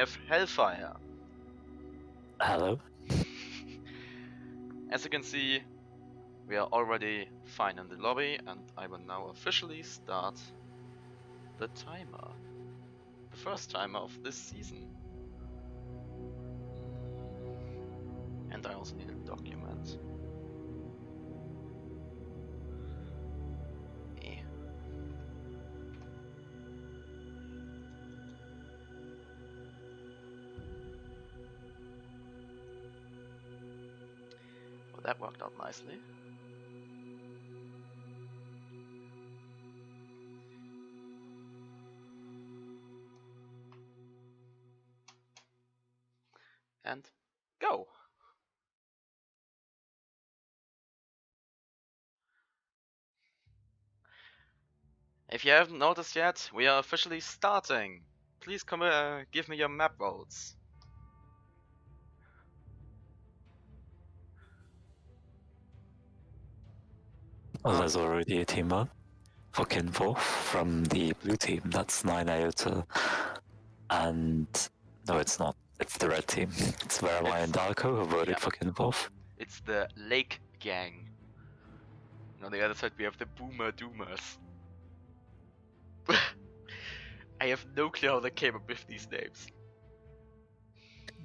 have Hellfire. Hello. As you can see, we are already fine in the lobby, and I will now officially start the timer. The first timer of this season. And I also need a document. Eh. Well, that worked out nicely. And go! If you haven't noticed yet, we are officially starting. Please come give me your map votes. Well, there's already a team up for Kinforth from the blue team. That's 9 Iota. And no, it's not. It's the red team. It's Vermai and Darko who voted for Kinforth. It's the Lake Gang. And on the other side we have the Boomer Doomers. I have no clue how they came up with these names.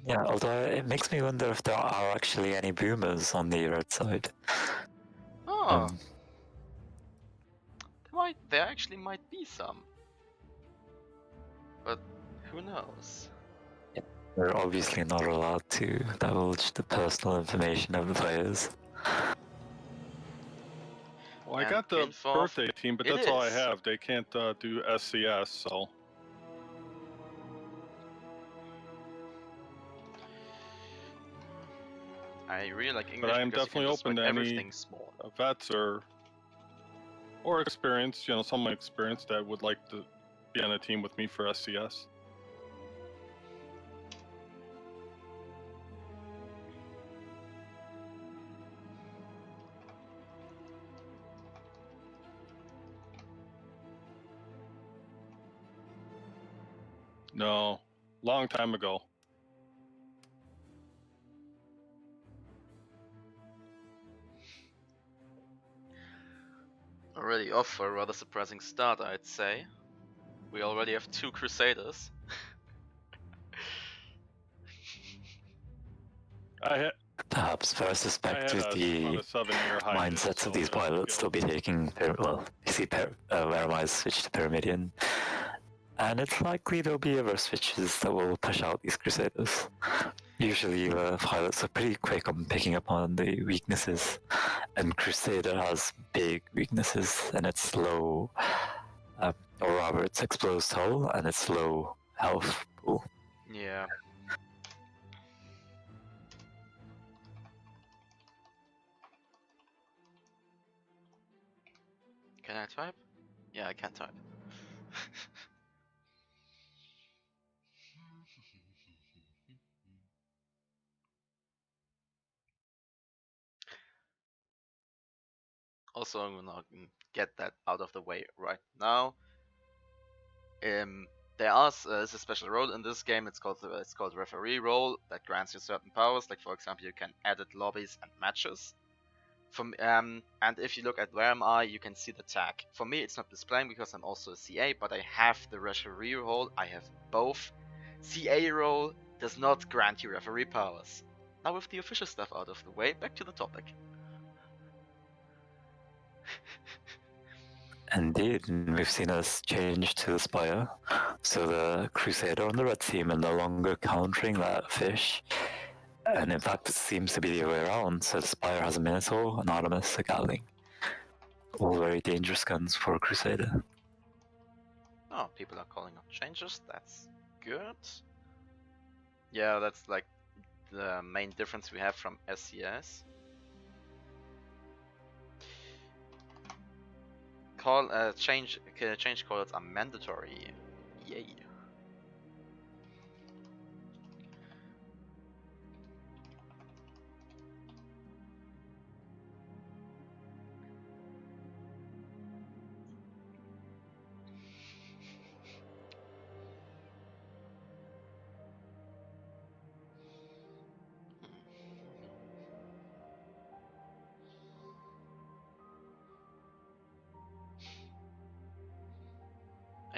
Yeah, although it makes me wonder if there are actually any boomers on the red side. Oh. There actually might be some. But who knows? We're obviously not allowed to divulge the personal information of the players. Well, I And got the Kinforth, birthday team, but that's all I have. They can't do SCS, so. I really like English, but I'm because definitely you can just open to write any everything small. vets or experience, you know, someone experienced that would like to be on a team with me for SCS. No, long time ago. Already off for a rather surprising start, I'd say. We already have 2 Crusaders. Perhaps very suspect with the mindsets of these pilots, they'll be taking, well, you see Vermai switch to Pyramidian, and it's likely there'll be other switches that will push out these Crusaders. Usually the pilots are pretty quick on picking up on the weaknesses, and Crusader has big weaknesses, and it's low, or rather it's exposed hull, and it's low health pool. Yeah. Can I type? Yeah, I can type. Also, I'm gonna get that out of the way right now. There's a special role in this game. It's called referee role, that grants you certain powers. Like, for example, you can edit lobbies and matches. And if you look at where am I, you can see the tag. For me, it's not displaying because I'm also a CA, but I have the referee role. I have both. CA role does not grant you referee powers. Now, with the official stuff out of the way, back to the topic. Indeed, and we've seen us change to the Spire, so the Crusader on the red team are no longer countering that fish, and in fact it seems to be the other way around, so the Spire has a Minotaur, an Artemis, a Gatling. All very dangerous guns for a Crusader. Oh, people are calling up changes, that's good. Yeah, that's like the main difference we have from SCS. Change calls are mandatory. Yay.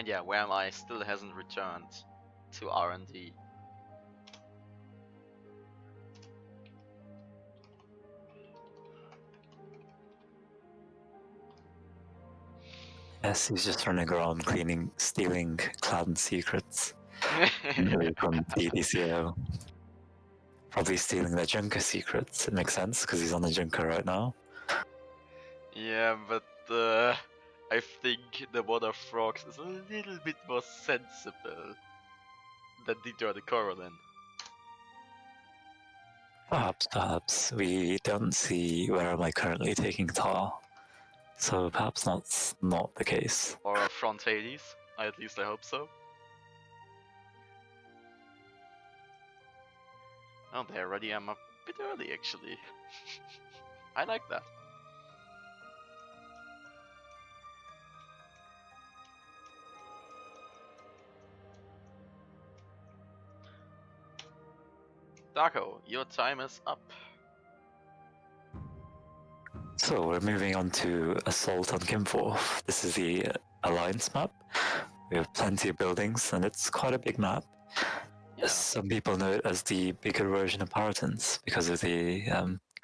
And yeah, Where Am I still hasn't returned to R&D. Yes, he's just running around stealing clan secrets from DDCO. Probably stealing their Junker secrets. It makes sense because he's on the Junker right now. Yeah, but I think the Water Frogs is a little bit more sensible than the Corolin. Perhaps. We don't see Where Am I currently taking Tar. So perhaps that's not the case. Or Front Hades, at least I hope so. Oh, they already am a bit early actually. I like that. Darko, your time is up. So we're moving on to Assault on Kimforth. This is the Alliance map. We have plenty of buildings and it's quite a big map. Yeah. Some people know it as the bigger version of Paratons because of the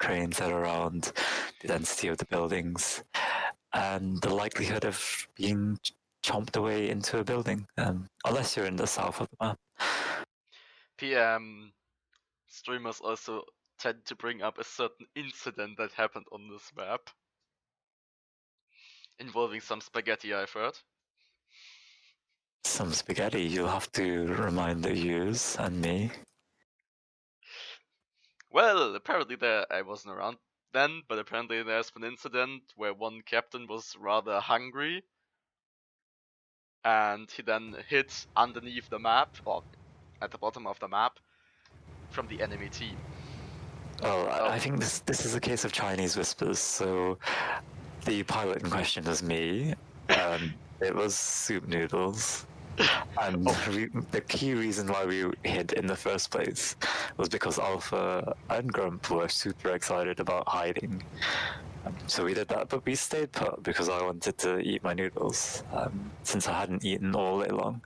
cranes that are around, the density of the buildings, and the likelihood of being chomped away into a building, unless you're in the south of the map. PM streamers also tend to bring up a certain incident that happened on this map, involving some spaghetti, I've heard. Some spaghetti, you'll have to remind the viewers and me. Well, apparently I wasn't around then, but apparently there's been an incident where one captain was rather hungry, and he then hid underneath the map, or at the bottom of the map, from the enemy team. Oh, I think this is a case of Chinese whispers. So the pilot in question was me. It was Soup Noodles. And the key reason why we hid in the first place was because Alpha and Grump were super excited about hiding. So we did that, but we stayed put because I wanted to eat my noodles, since I hadn't eaten all day long.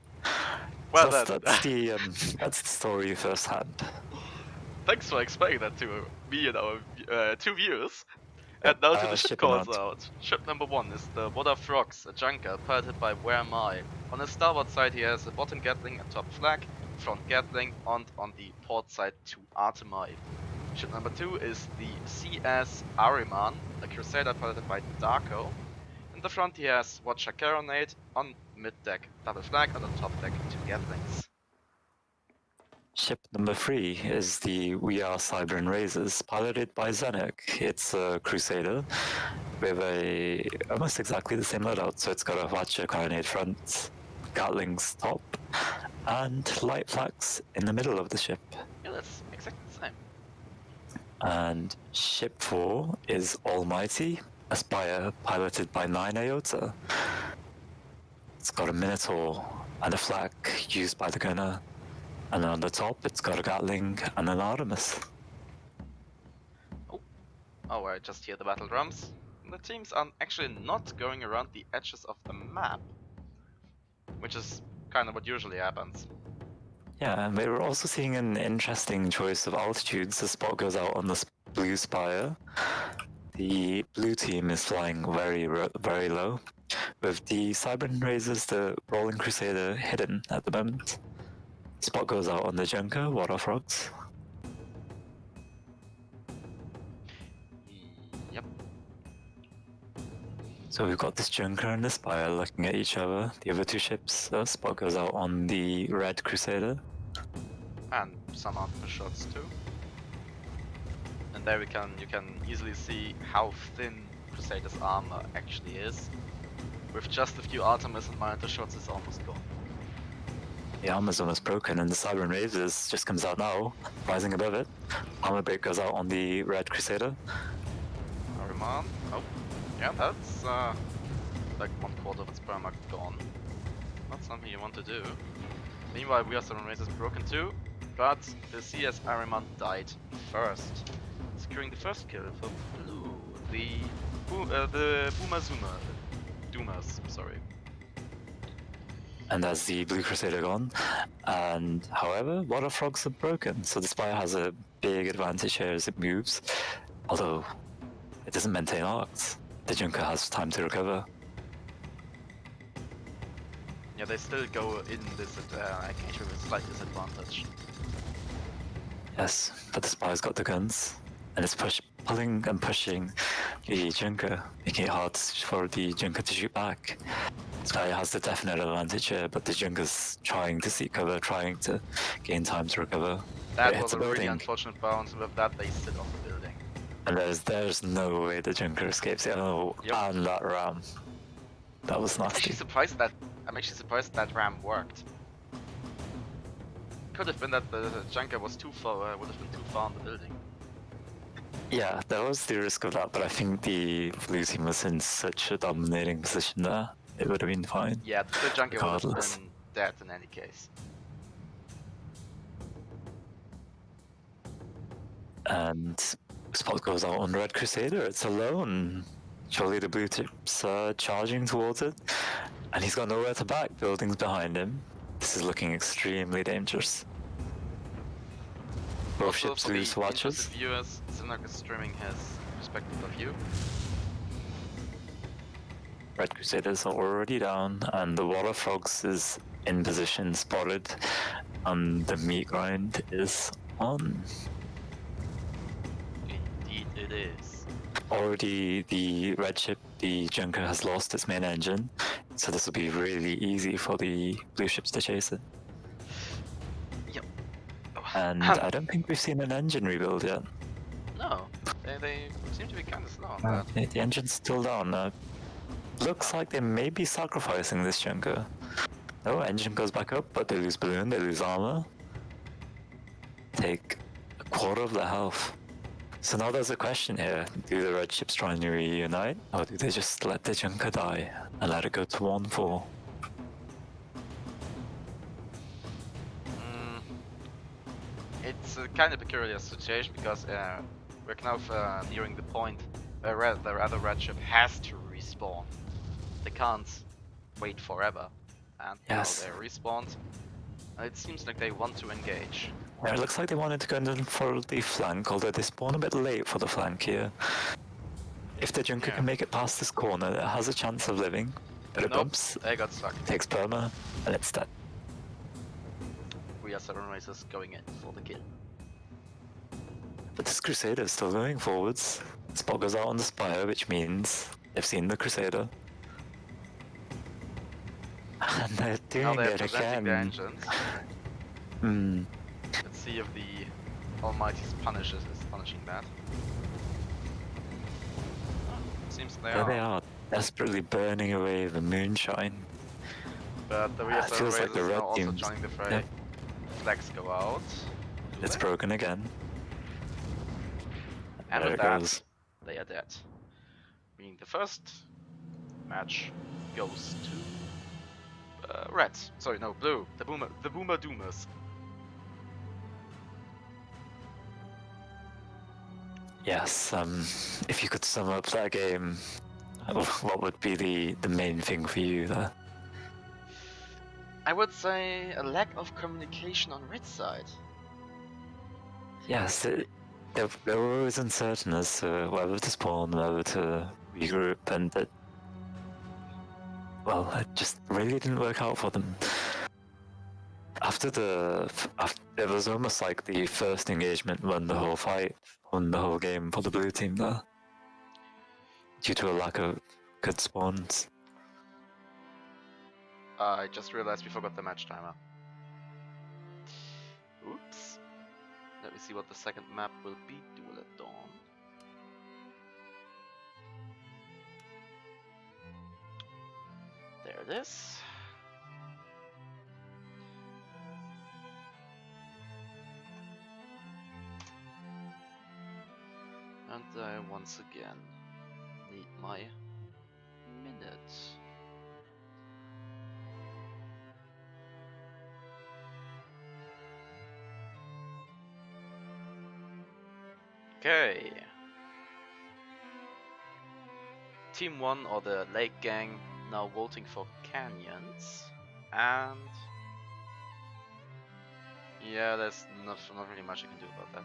Well, so that's the story firsthand. Thanks for explaining that to me and our 2 viewers. And now to the ship calls out. Ship number 1 is the Water Frogs, a junker piloted by Where Am I. On his starboard side he has a bottom Gatling and top flag, front Gatling, and on the port side 2 Artemi. Ship number 2 is the CS Ariman, a crusader piloted by Darko. In the front he has Watcher Caronade, on mid-deck double flag, and on top deck 2 Gatlings. Ship number 3 is the We Are Cyber and Razors, piloted by Zenek. It's a Crusader with almost exactly the same loadout. So it's got a Watcher Carronade front, Gatlings top, and light flags in the middle of the ship. Yeah, that's exactly the same. And Ship 4 is Almighty, a Spire piloted by 9 Iota. It's got a Minotaur and a flag used by the gunner. And then on the top, it's got a Gatling and an Artemis. Oh, I just hear the battle drums. The teams are actually not going around the edges of the map, which is kind of what usually happens. Yeah, and we're also seeing an interesting choice of altitudes. The spot goes out on the blue spire. The blue team is flying very low, with the Cyber Razors, the Rolling Crusader, hidden at the moment. Spot goes out on the Junker, Water Frogs. Yep. So we've got this Junker and the Spire looking at each other. The other 2 ships, spot goes out on the Red Crusader. And some output shots too. And there you can easily see how thin Crusader's armor actually is. With just a few Artemis and Monitor shots, it's almost gone. The armor's almost broken, and the Cyber Razors just comes out now, rising above it. Armor break goes out on the Red Crusader. Ariman. Oh, yeah, that's like 1/4 of its perma gone. Not something you want to do. Meanwhile, We Are Cyber Razors broken too, but the CS Ariman died first, securing the first kill for blue. The Boomazuma, Dumas, sorry. And there's the Blue Crusader gone. And however, Water Frogs are broken, so the Spire has a big advantage here as it moves. Although it doesn't maintain arcs. The Junker has time to recover. Yeah, they still go in this engage with a slight disadvantage. Yes, but the Spire's got the guns, and it's pulling and pushing the Junker, making it hard for the Junker to shoot back. Spire has the definite advantage here, but the Junker's trying to seek cover, trying to gain time to recover. That was a really unfortunate bounce, and with that they sit on the building. And there's no way the Junker escapes it. Oh, yep. And that ram. That was nasty. I'm actually surprised that ram worked. Could have been that the Junker was too far, would have been too far on the building. Yeah, there was the risk of that, but I think the blue team was in such a dominating position there. It would have been fine. Yeah, the Junker would have been dead in any case. And Spot goes out on Red Crusader, it's alone. Surely the blue chips are charging towards it. And he's got nowhere to back, buildings behind him. This is looking extremely dangerous. Both ships lose watches. Viewers, Zinok is streaming his perspective of view. Red Crusaders are already down, and the Water Frogs is in position, spotted, and the meat grind is on. Indeed it is. Already the red ship, the Junker, has lost its main engine, so this will be really easy for the blue ships to chase it. Yep. And I don't think we've seen an engine rebuild yet. No, they seem to be kind of slow on that. Yeah, the engine's still down. Looks like they may be sacrificing this Junker. No, engine goes back up, but they lose balloon, they lose armor. Take a quarter of their health. So now there's a question here. Do the red ships try and reunite, or do they just let the Junker die and let it go to 1-4? It's a kind of peculiar situation because we're now nearing the point where the other red ship has to respawn. They can't wait forever, and yes. Now they're respawned. It seems like they want to engage. Yeah, it looks like they wanted to go in for the flank, although they spawn a bit late for the flank here. If the Junker can make it past this corner, it has a chance of living, but it bumps. They got stuck. Takes perma, and it's dead. We are 7 racers going in for the kill. But this Crusader is still going forwards. Spot goes out on the Spire, which means they've seen the Crusader. And they're doing it again. Their engines. Let's see if the Almighty's Punisher is punishing that. Seems they are desperately burning away the moonshine. But the rear feels like the red also team joining the fray. Yep. Flags go out. It's broken again. And with that, they are dead. Meaning the first match goes to red. Sorry, no, blue. The Boomer Doomers. Yes, if you could sum up that game, what would be the main thing for you there? I would say a lack of communication on red side. Yes, they were always uncertain as to whether to spawn, whether to regroup, and it just really didn't work out for them. It was almost like the first engagement won the whole fight, won the whole game for the blue team there, due to a lack of good spawns. I just realized we forgot the match timer. Oops. Let me see what the second map will be. Duel at Dawn. There it is. And I once again need my minute. Okay. Team 1 or the Lake Gang now voting for Canyons. And yeah, there's not really much you can do about that.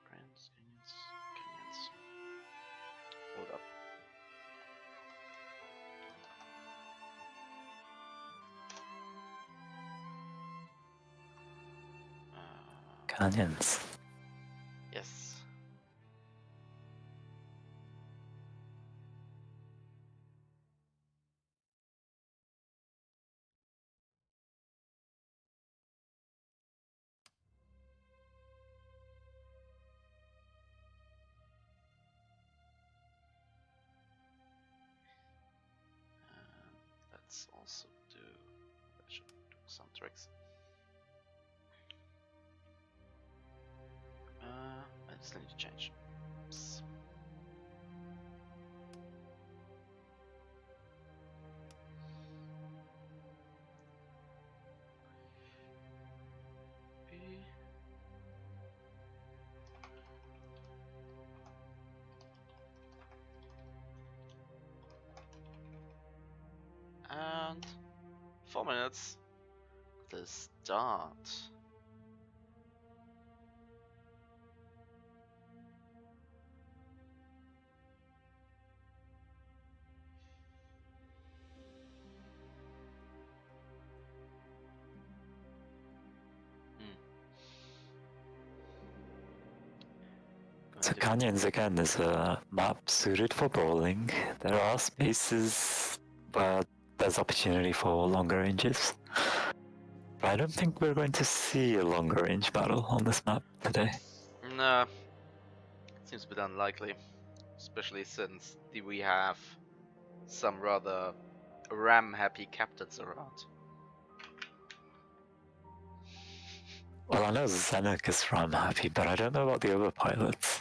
Canyons. Hold up. Canyons. Yes. Let's also do. I should do some tricks. I still need to change. Oops. And 4 minutes to start. So Canyons again is a map suited for bowling. There are spaces where there's opportunity for longer ranges. But I don't think we're going to see a longer range battle on this map today. Nah, seems a bit unlikely, especially since we have some rather ram-happy captains around. Well, I know Zenek is RAM happy, but I don't know about the other pilots.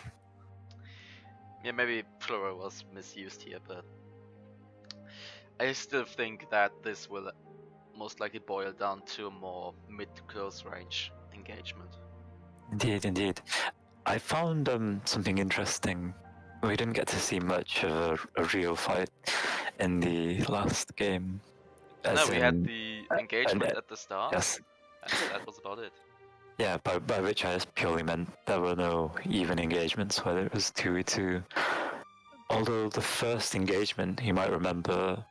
Yeah, maybe plural was misused here, but I still think that this will most likely boil down to a more mid-close range engagement. Indeed. I found something interesting. We didn't get to see much of a real fight in the last game. No, we had the engagement at the start. Yes. And that was about it. Yeah, by which I just purely meant there were no even engagements, whether it was 2v2. Although the first engagement, you might remember,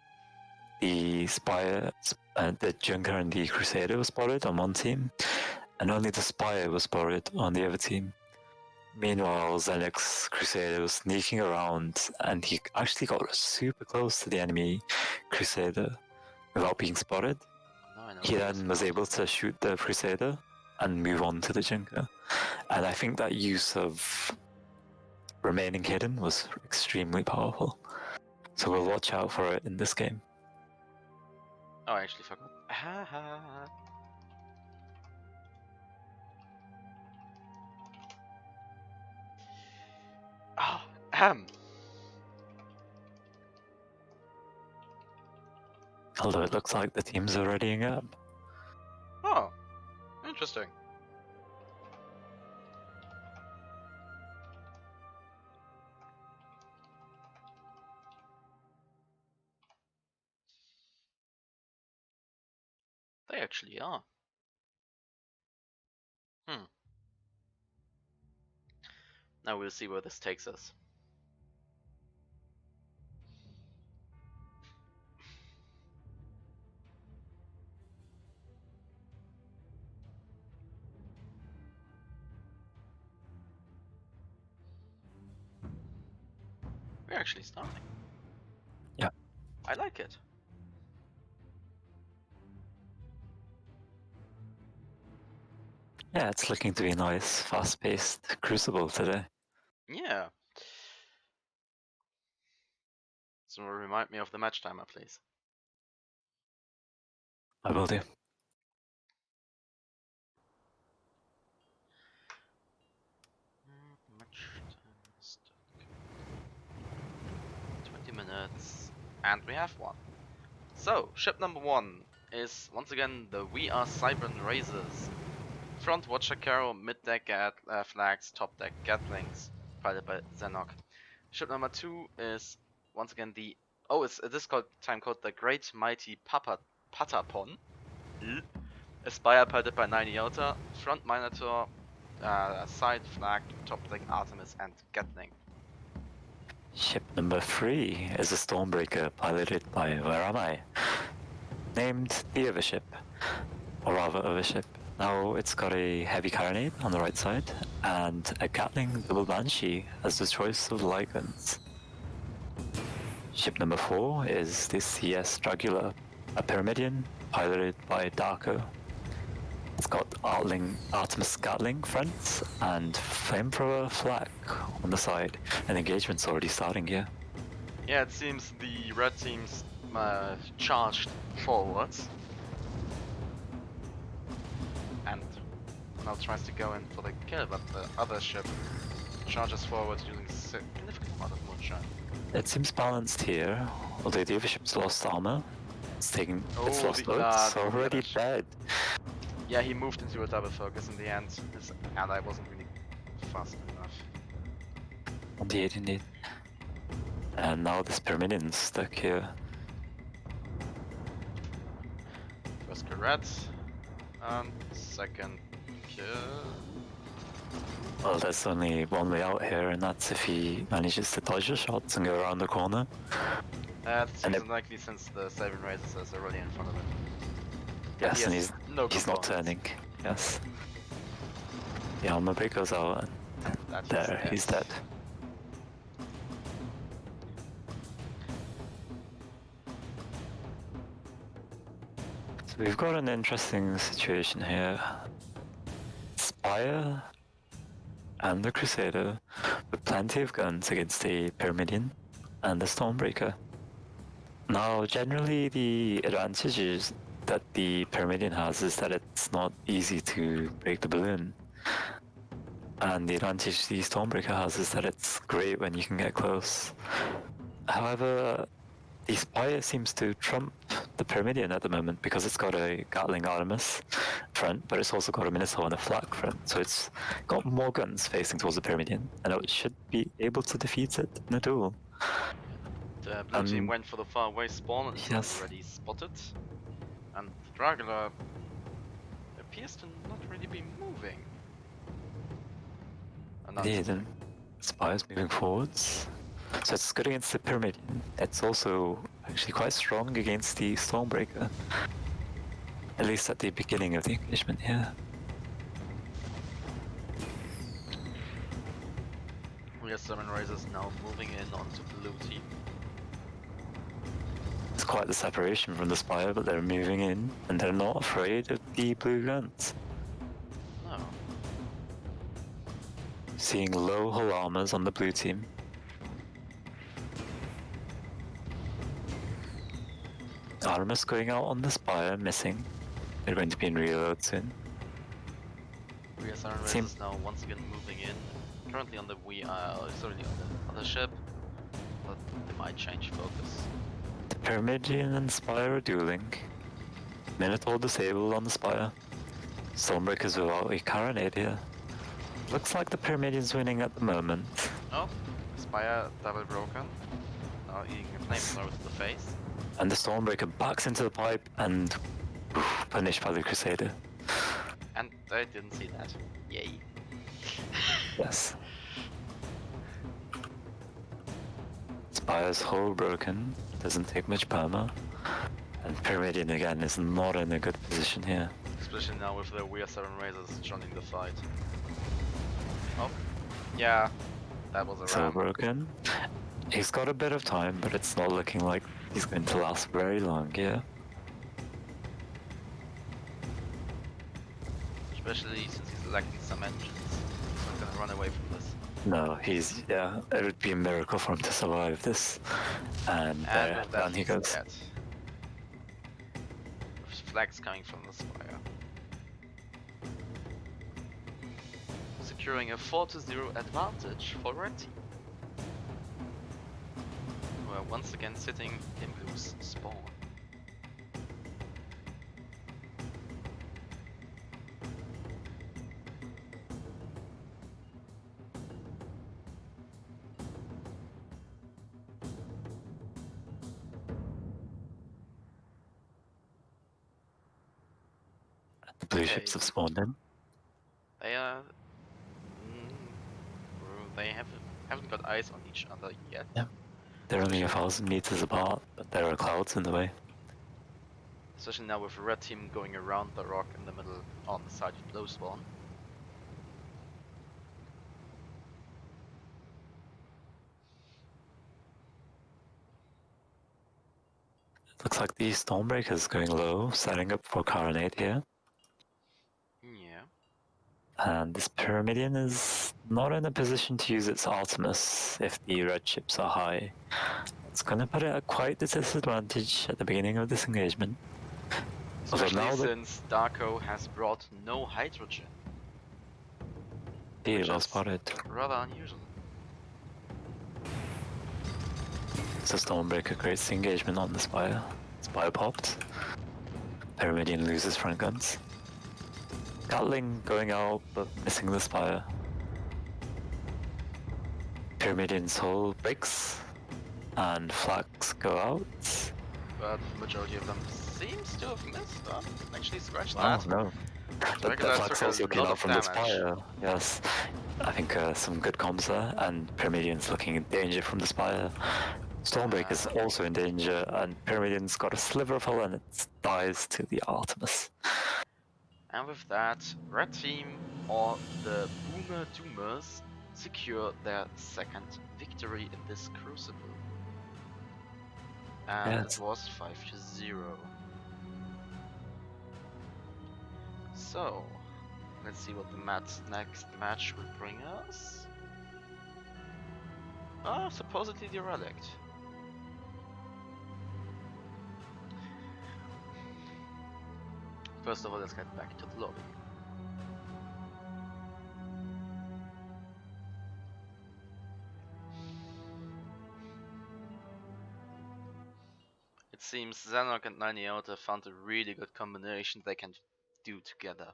the Spire, the Junker and the Crusader were spotted on one team, and only the Spire was spotted on the other team. Meanwhile, Zenek's Crusader was sneaking around, and he actually got super close to the enemy Crusader without being spotted. He then was able to shoot the Crusader and move on to the Junker. And I think that use of remaining hidden was extremely powerful. So we'll watch out for it in this game. Oh, I actually forgot. Oh, Although it looks like the teams are readying up. Oh, interesting. They actually are. Now we'll see where this takes us. We're actually starting. Yeah. I like it. Yeah, it's looking to be a nice, fast-paced Crucible today. Yeah. So remind me of the match timer, please. I will do. Match time is 20 minutes, and we have one. So, ship number 1 is once again the We Are Cybran Razors. Front Watcher Carrow, mid deck flags, top deck Gatlings, piloted by Zenok. Ship number 2 is once again the this time called the Great Mighty Patapon. A spire piloted by 9 Iota, front Minotaur, side flag, top deck Artemis and Gatling. Ship number 3 is a Stormbreaker piloted by Where Am I? Named the Overship, or rather Overship. Now it's got a heavy carronade on the right side and a Gatling double Banshee as the choice of light guns. Ship number 4 is the CS Dragula, a Pyramidian piloted by Darko. It's got Artemis Gatling front and Flamethrower flag on the side, and engagement's already starting here. Yeah, it seems the red team's charged forwards. And now tries to go in for the kill, but the other ship charges forward using significant amount of moonshine. It seems balanced here, although the other ship's lost armor. It's lost loads, it's already dead. Yeah, he moved into a double focus in the end. His ally wasn't really fast enough. Indeed. And now this Pyramidian's stuck here. First Correct, and second kill. Well, there's only one way out here, and that's if he manages to dodge the shots and go around the corner. That seems unlikely since the Cybran Razors is already in front of him. Yes, and he's not turning. Yes. The armor break goes out, and there, he's dead. So we've got an interesting situation here. Spire and the Crusader with plenty of guns against the Pyramidian and the Stormbreaker. Now, generally the advantages that the Pyramidian has is that it's not easy to break the balloon. And the advantage the Stormbreaker has is that it's great when you can get close. However, the Spire seems to trump the Pyramidian at the moment because it's got a Gatling Artemis front, but it's also got a Minotaur and a flak front, so it's got more guns facing towards the Pyramidian, and it should be able to defeat it in a duel. The blue team went for the far away spawn and is already spotted, and Dragula appears to not really be moving. Indeed, and Spire's moving forwards. So it's good against the Pyramidian. It's also actually quite strong against the Stormbreaker. At least at the beginning of the engagement here. We have Cybran Razors now moving in onto blue team. It's quite the separation from the Spire, but they're moving in, and they're not afraid of the blue guns. No. Seeing low hull armors on the blue team. Artemis going out on the Spire, missing. They're going to be in reload soon. We are Cybran Razors now once again moving in. Currently on the on the other ship, but they might change focus. The Pyramidian and Spire are dueling. Minotaur disabled on the Spire. Stormbreaker's without a carronade here. Looks like the Pyramidian's winning at the moment. Oh, Spire double broken. Now eating a flamethrower to the face. And the Stormbreaker backs into the pipe and punished by the Crusader. And I didn't see that. Yay. Yes. Spire's hull broken, doesn't take much perma. And Pyramidian again is not in a good position here. Especially now with the We Are Cybran Razors joining the fight. Oh, yeah, that was a So broken. He's got a bit of time, but it's not looking like he's going to last very long here. Especially since he's lacking some engines. He's not gonna run away from this. No, it would be a miracle for him to survive this. And down he goes. Dead. With flags coming from the Spire. Securing a 4-0 advantage for Red Team. Who are once again sitting in blue's spawn. blue ships have spawned in. They are. They haven't got eyes on each other yet. Yeah. They're only 1,000 meters apart, but there are clouds in the way. Especially now with the red team going around the rock in the middle on the side of blue spawn. Looks like the Stormbreaker is going low, setting up for Carronade here. Yeah. And this Pyramidion is not in a position to use its Artemis if the red ships are high. It's gonna put it at quite a disadvantage at the beginning of this engagement. Especially since Darko has brought no hydrogen. He well spotted. Rather unusual. So Stormbreaker creates the engagement on the Spire. Spire popped. Pyramidion loses front guns. Gatling going out, but missing the Spire. Pyramidion's hull breaks, and flags go out. But the majority of them seems to have missed. Actually scratched Oh that. no. The flags also came out from the Spire. Yes. I think some good comms there, and Pyramidion's looking in danger from the Spire. Stormbreaker's also in danger, and Pyramidion's got a sliver of hull and it dies to the Artemis. And with that, red team or the Boomer Doomers secure their second victory in this Crucible. And it was 5-0. So, let's see what the next match will bring us. Supposedly the Relict. First of all, let's get back to the lobby. It seems Xenark and 98 have found a really good combination they can do together.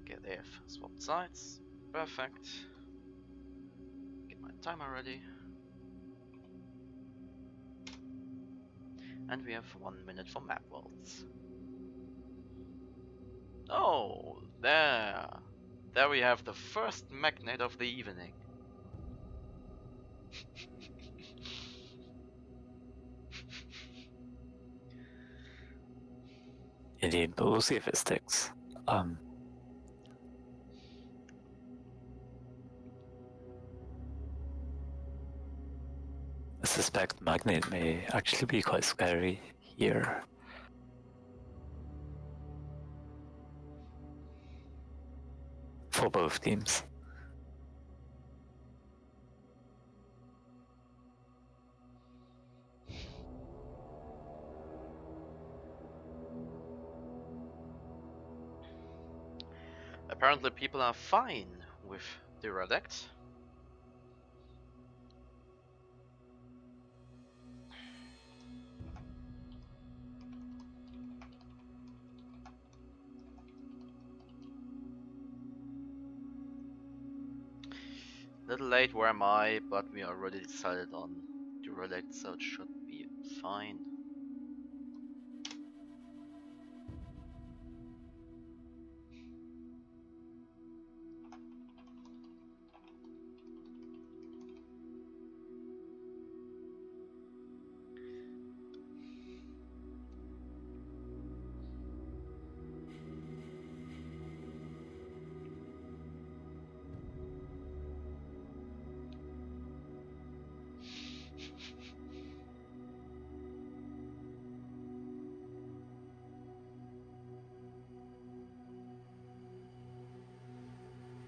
Okay, they have swapped sides. Perfect. Get my timer ready. And we have 1 minute for map worlds. Oh, there! There we have the first magnet of the evening. Indeed, but we'll see if it sticks. I suspect Magnet may actually be quite scary here. For both teams. Apparently people are fine with the Relict. Little late, where am I? But we already decided on the Relict, so it should be fine.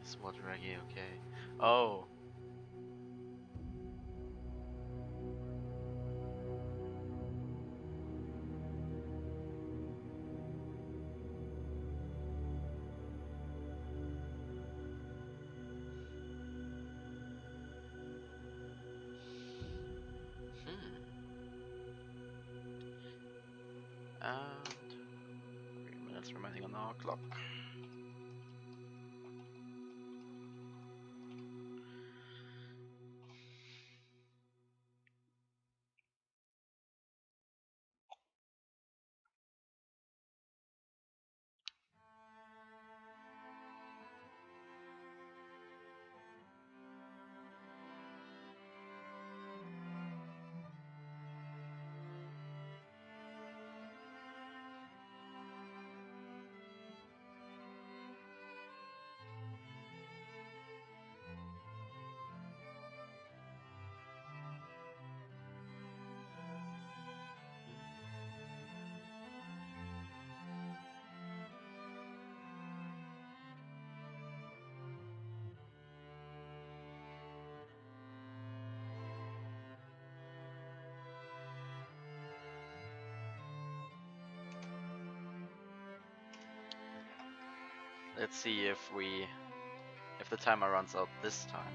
SWAT reggae, okay. Oh. And 3 minutes remaining on our clock. Let's see if the timer runs out this time.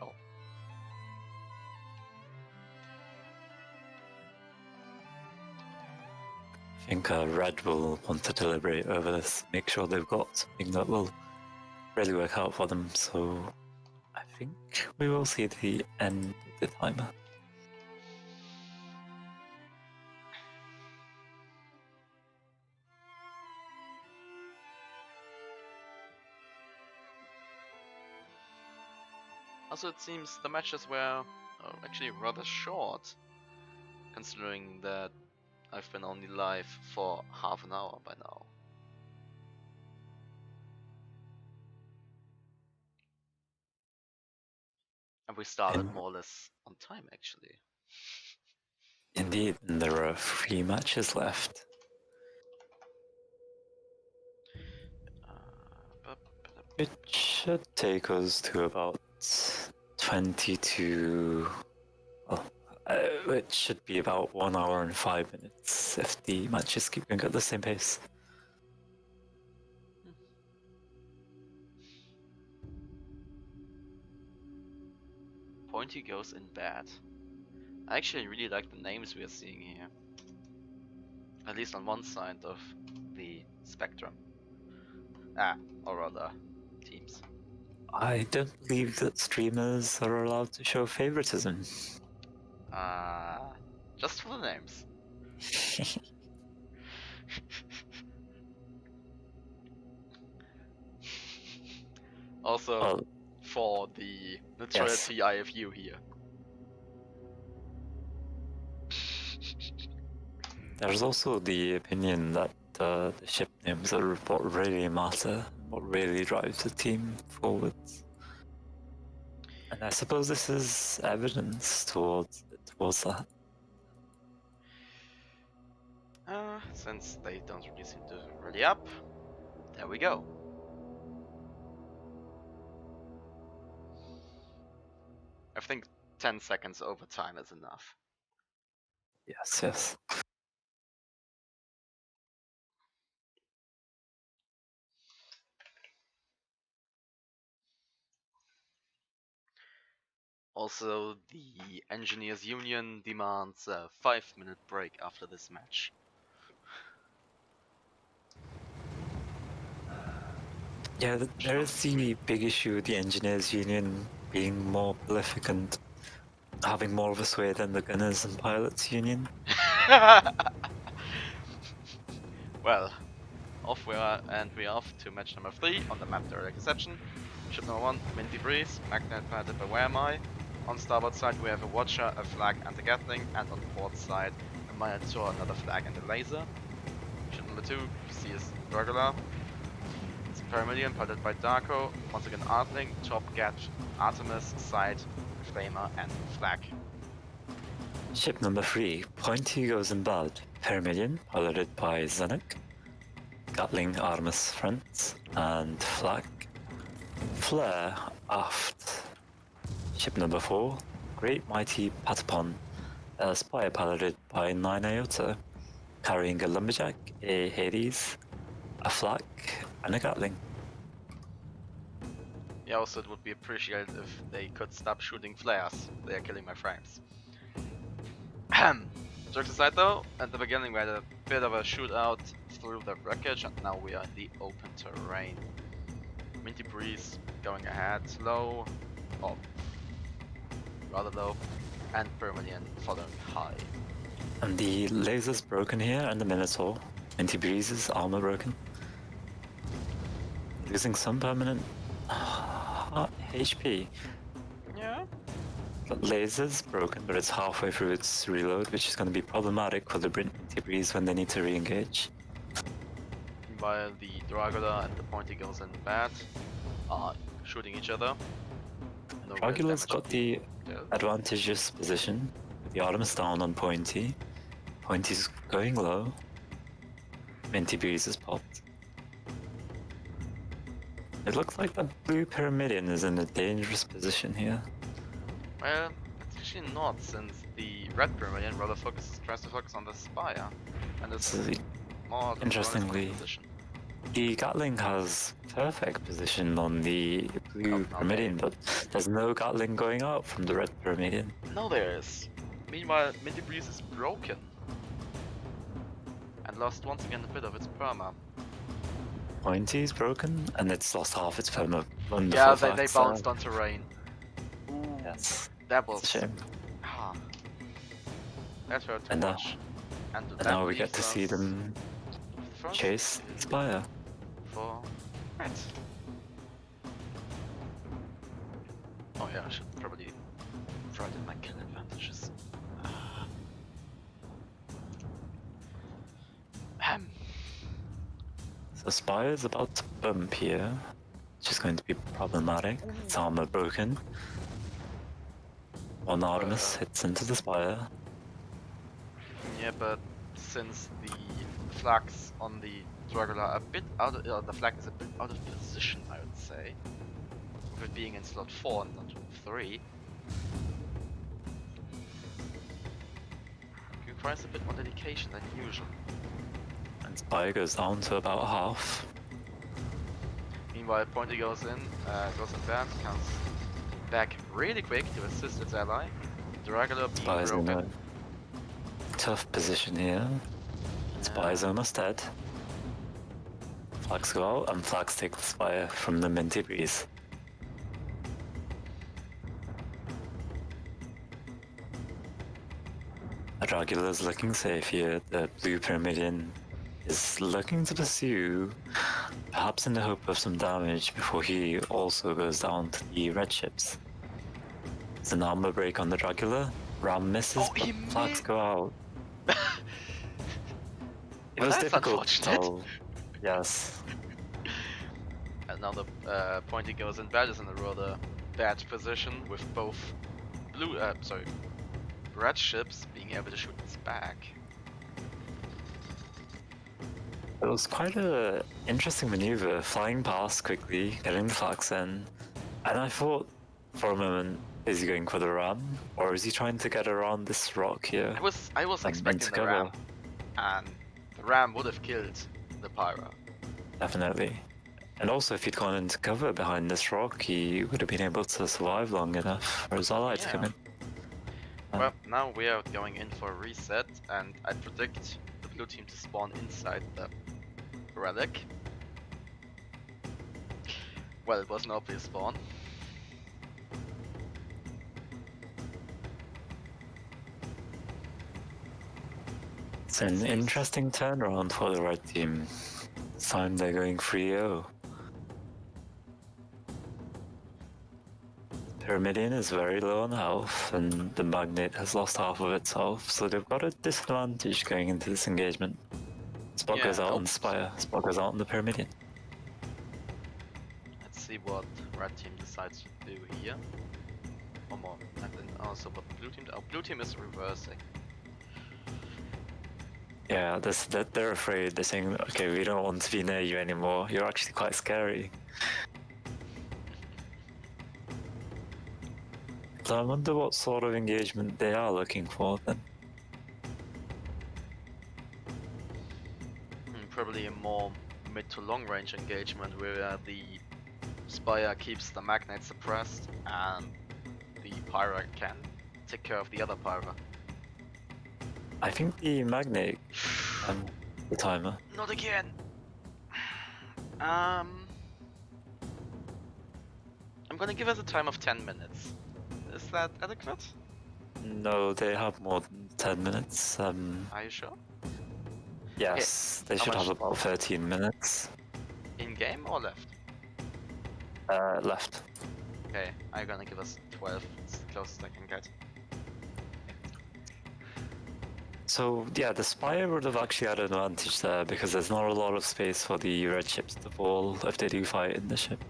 Oh. I think Red will want to deliberate over this, make sure they've got something that will really work out for them, so I think we will see the end of the timer. Also, it seems the matches were actually rather short, considering that I've been only live for half an hour by now. And we started more or less on time, actually. Indeed, and there are 3 matches left. It should take us to about 22. Well, it should be about 1 hour and 5 minutes if the matches keep going at the same pace. Pointy goes in bad. I actually really like the names we are seeing here. At least on one side of the spectrum. Or rather, teams. I don't believe that streamers are allowed to show favoritism. Just for the names. Also, for the neutrality IFU here. There's also the opinion that the ship names are what really matter, what really drives the team forwards. And I suppose this is evidence towards that. Since they don't really seem to ready up, there we go. I think 10 seconds overtime is enough. Yes. Also, the Engineers Union demands a 5-minute break after this match. Yeah, there is the big issue with the Engineers Union being more prolific and having more of a sway than the Gunners and Pilots Union. Well, off we are, and we are off to match number 3 on the map direct exception. Ship number 1, Windy Breeze, magnet piloted by Where Am I? On starboard side we have a Watcher, a Flag and a Gatling, and on port side a Minotaur, another Flag and a Laser. Ship number 2, you see is Regular. It's Paramillion piloted by Darko, once again Artling, Top Gat, Artemis, Side, Flamer and Flag. Ship number 3, Pointy goes in bad, Paramillion piloted by Zenek, Gatling, Artemis front, and Flag. Flare aft. Ship number 4, Great Mighty Patapon, a Spire piloted by 9 Iota, carrying a Lumberjack, a Hades, a Flak, and a Gatling. Yeah, also it would be appreciated if they could stop shooting flares. They are killing my frames. Jokes aside though, at the beginning we had a bit of a shootout through the wreckage, and now we are in the open terrain. Minty Breeze going ahead, low, or rather low, and Permanian following high. And the laser's broken here, and the Minotaur. Minty Breeze's armor broken. Losing some permanent HP. Yeah. But laser's broken, but it's halfway through its reload, which is going to be problematic for the Minty Breeze when they need to re-engage. While the Dragula and the Pointy Girls in bad are shooting each other. No real Dragula's damage got the dealt. advantageous position. The Artemis down on Pointy. Pointy's going low. Minty Breeze is popped. It looks like the blue Pyramidion is in a dangerous position here. Well, it's actually not, since the red Pyramidion rather tries to focus on the Spire. And it's So more interestingly, position. the Gatling has perfect position on the blue Pyramidion, but there's no Gatling going out from the red Pyramidion. No, there is. Meanwhile, Minty Breeze is broken. And lost once again a bit of its perma. Pointy's broken, and it's lost half its perma. Yeah, they bounced on terrain. Ooh, Yes, that it's a was... shame. Ah, that hurt too And much. And now we get to see them first chase the Spire. for red. Oh yeah, I should probably write in my kill advantages. So Spire is about to bump here, which is going to be problematic. Its armor broken. One Artemis hits into the Spire. Yeah, but since the flags on the Dragula are a bit out of, the flag is a bit out of position, I would say. With it being in slot 4 and not 3. It requires a bit more dedication than usual. And Spire goes down to about half. Meanwhile, Pointy goes in bad, comes back really quick to assist its ally. Dragula being Spire's in broken. a tough position here. Spire's almost dead. Flags go out, and flags take the Spire from the Minty Breeze. Dragula's looking safe here. The blue Pyramidion is looking to pursue, perhaps in the hope of some damage before he also goes down to the red ships. There's an armor break on the Dragula. Ram misses, Oh, he but flags go out. It was That's difficult to unfortunate. tell. Yes. And now the Pointy goes in bad, is in a rather bad position with both red ships being able to shoot its back. It was quite a interesting maneuver, flying past quickly, getting the flags in, and I thought for a moment, is he going for the ram, or is he trying to get around this rock here? I was and expecting into the cover? ram, and the ram would have killed the Pyra. Definitely. And also, if he'd gone into cover behind this rock, he would have been able to survive long enough for his ally to come in. Well, now we are going in for a reset, and I predict the blue team to spawn inside the relic. Well, it was an obvious spawn. It's an interesting turnaround for the red team. This time they're going 3-0. Pyramidion is very low on health, and the Magnet has lost half of its health, so they've got a disadvantage going into this engagement. Spot goes out on the Spire, Spot goes out on the Pyramidion. Let's see what red team decides to do here. One more, and then also what blue team is reversing. Yeah, they're afraid. They're saying, okay, we don't want to be near you anymore. You're actually quite scary. So I wonder what sort of engagement they are looking for then. Probably a more mid to long range engagement where the Spire keeps the Magnet suppressed and the Pyra can take care of the other Pyra. I think the magnet the timer. Not again. I'm gonna give us a time of 10 minutes. Is that adequate? No, they have more than 10 minutes. Are you sure? Yes, they How should much? have about 13 minutes. In game or left? Left. Okay, I'm gonna give us 12. It's the closest I can get. So yeah, the Spire would have actually had an advantage there because there's not a lot of space for the red ships to fall if they do fight in the ship.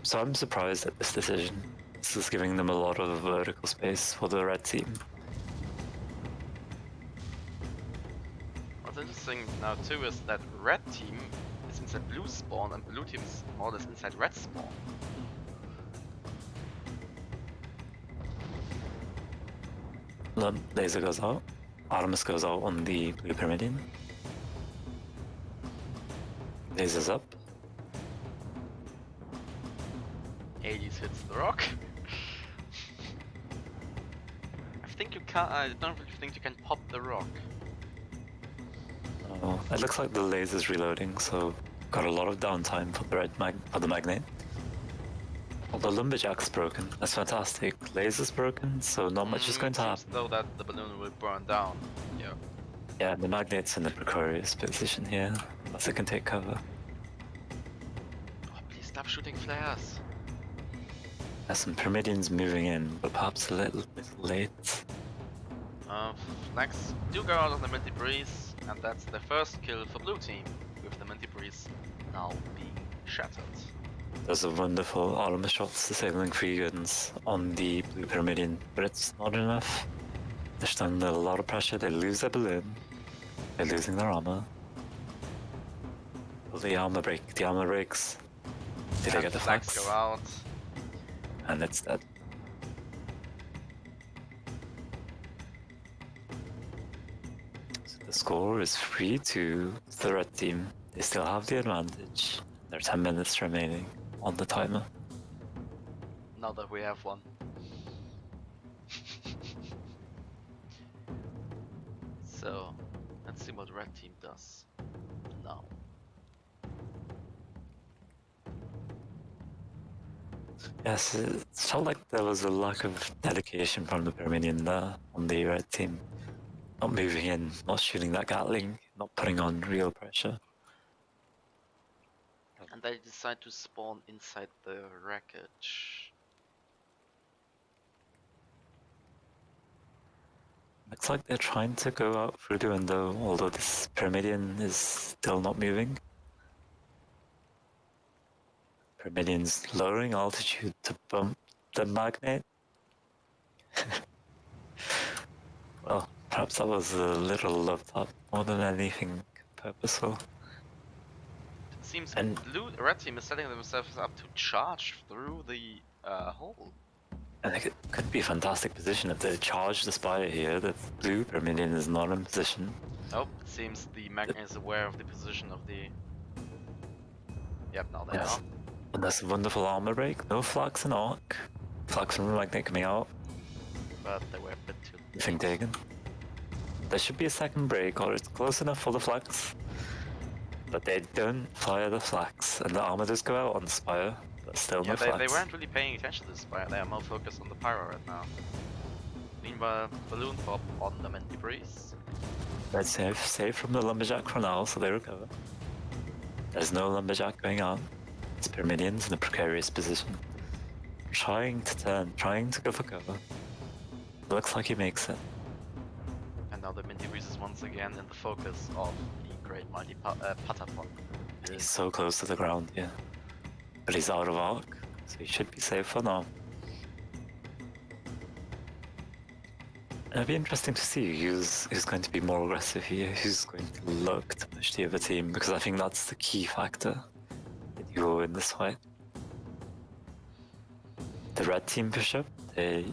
So I'm surprised at this decision. This is giving them a lot of vertical space for the red team. What's interesting now too is that red team is inside blue spawn and blue team is more or less inside red spawn. Laser goes out. Artemis goes out on the blue Pyramidion. Laser's up. Hades hits the rock. I think you can't. I don't really think you can pop the rock. Oh, it looks like the laser's reloading, so got a lot of downtime for the magnet. Well, the lumberjack's broken. That's fantastic. Laser's broken, so not much is going to happen. Seems though that the balloon will burn down. Yeah. Yeah, the magnet's in a precarious position here, unless it can take cover. Oh, please stop shooting flares. There's some Pyramidions moving in, but perhaps a little bit late. Flags do go out of the Minty Breeze, and that's the first kill for blue team, with the Minty Breeze now being shattered. There's a wonderful Artemis shots disabling free guns on the blue Pyramidion, but it's not enough. They're under a lot of pressure, they lose their balloon, they're losing their armor. Will the armor break? The armor breaks. Did they get the flags flags? go out. And it's dead. So the score is 3-2 the red team. They still have the advantage. There are 10 minutes remaining on the timer. Now that we have one. So, let's see what red team does now. Yes, it felt like there was a lack of dedication from the Pyramidion there on the red team. Not moving in, not shooting that Gatling, not putting on real pressure. And they decide to spawn inside the wreckage. Looks like they're trying to go out through the window, although this Pyramidion is still not moving. Pyramidion's lowering altitude to bump the magnet. Well, perhaps that was a little love tap more than anything purposeful. It seems red team is setting themselves up to charge through the hole. I think it could be a fantastic position if they charge the Spire here. The blue Pyramidion is not in position. Nope, it seems the magnet is aware of the position of the... Yep, now they are. And that's a wonderful armor break. No flags and arc. Flags from the magnet coming out. But they were a bit too... Nothing taken. There should be a second break, or it's close enough for the flags. But they don't fire the flags, and the armor does go out on the Spire, but still no flags. They weren't really paying attention to the Spire, they are more focused on the Pyro right now. Meanwhile, balloon pop on the Minty Breeze. Red safe from the lumberjack for now, so they recover. There's no lumberjack going on. It's Pyramidions in a precarious position. Trying to turn, trying to go for cover. Looks like he makes it. And now the Minty Breeze is once again in the focus of the Great Mighty Patapon. He's so close to the ground here. But he's out of arc, so he should be safe for now. It'll be interesting to see who's going to be more aggressive here, who's going to look to push the other team, because I think that's the key factor that you go in this fight. The red team push up, they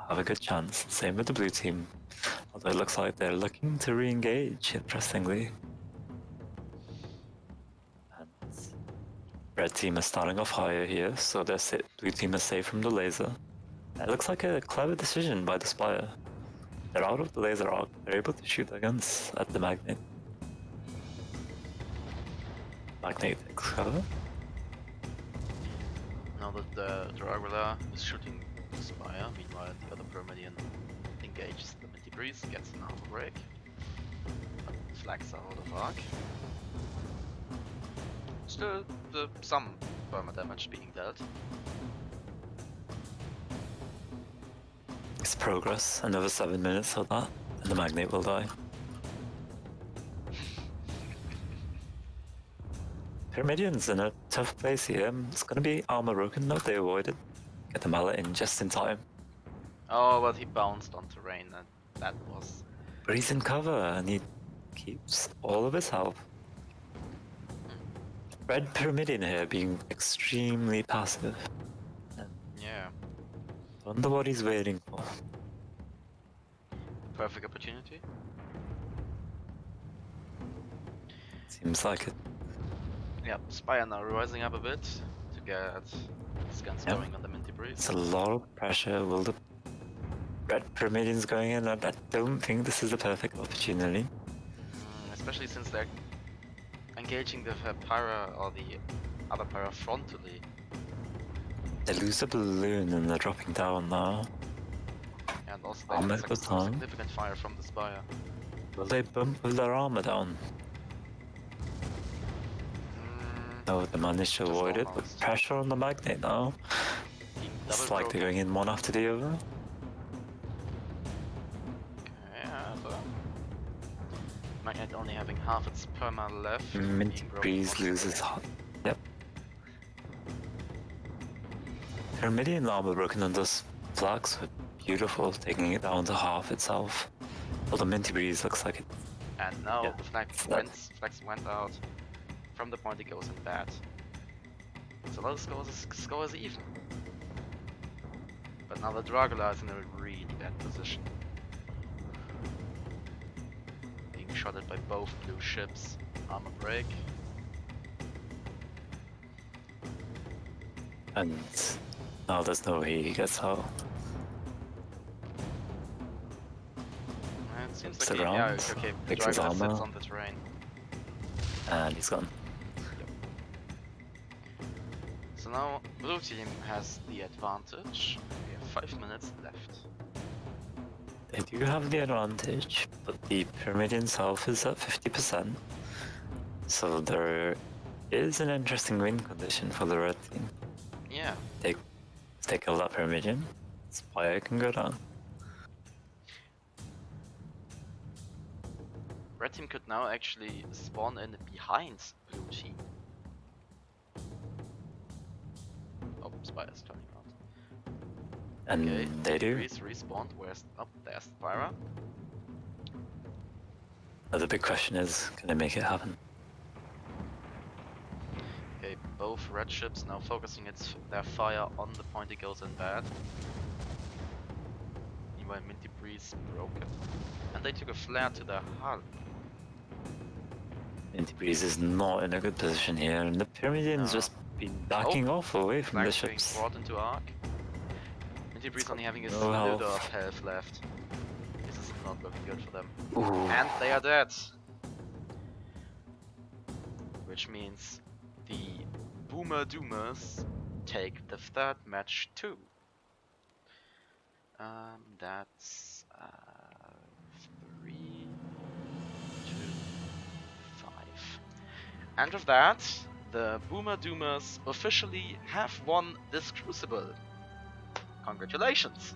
have a good chance. Same with the blue team, although it looks like they're looking to re-engage, interestingly. And red team is starting off higher here, so blue team is safe from the laser. It looks like a clever decision by the Spire. They're out of the laser arc. They're able to shoot the guns at the magnet. Magnet takes cover. Now that the Dragula is shooting the Spire, meanwhile the other Pyramidion engages the Minty Breeze, gets an armor break. But flags are out of arc. Still, some perma damage being dealt. It's progress. Another 7 minutes of that, and the magnet will die. Pyramidian's in a tough place here. It's gonna be armor broken, no, they avoided. Get the mallet in just in time. Oh, but he bounced on terrain, and that was... But he's in cover, and he keeps all of his health. Red Pyramidian here being extremely passive. Yeah, Wonder what he's waiting for. perfect opportunity. Seems like it. Yep, Spire now rising up a bit to get his guns Yep. going on the Minty Breeze. It's a lot of pressure. Will the Red Pyramidians going in? I don't think this is the perfect opportunity. Especially since they're engaging the Pyra or the other Pyra frontally. They lose a balloon and they're dropping down now. And also they Armor get goes some down. significant fire from the Spire. Will they bump with their armor down? No, they managed to Just avoid it. almost. With pressure on the magnet now. Being It's double like they're broken. going in one after the other. Okay, so Magnet only having half its perma left. Minty being broken Breeze once loses again. hot. Yep. Pyramidian armor broken on those flags were beautiful, taking it down to half itself. Well, the Minty Breeze looks like it. And now Yeah, the flags went out. From the point it goes in bad. So now the score is even. But now the Dragula is in a really bad position. Being shotted by both blue ships. Armor break. And now there's no way he gets out. It seems It's like around, yeah, okay. The fixes Dragula armor. sits on the terrain. And he's gone. So now blue team has the advantage. We have 5 minutes left. They do have the advantage, but the Pyramidian's health is at 50%. So there is an interesting win condition for the red team. Yeah. If they kill that Pyramidian, Spire can go down. Red team could now actually spawn in behind blue team. Oh, Spire's turning around. And Okay, they do. Breeze respawned. Where's there's the Pyra. But the big question is, can they make it happen? Okay, both red ships now focusing their fire on the point it goes in bad. Meanwhile, Minty Breeze broken. And they took a flare to their hull. Minty Breeze is not in a good position here, and the Pyramidian's No. just been backing off away from the Flags being ships. brought into arc. Minty Breeze only having a no slither health. of health left. This is not looking good for them. Ooh. And they are dead. Which means the Boomer Doomers take the third match too. That's 3, 2, 5. And with that, the Boomer Doomers officially have won this Crucible. Congratulations!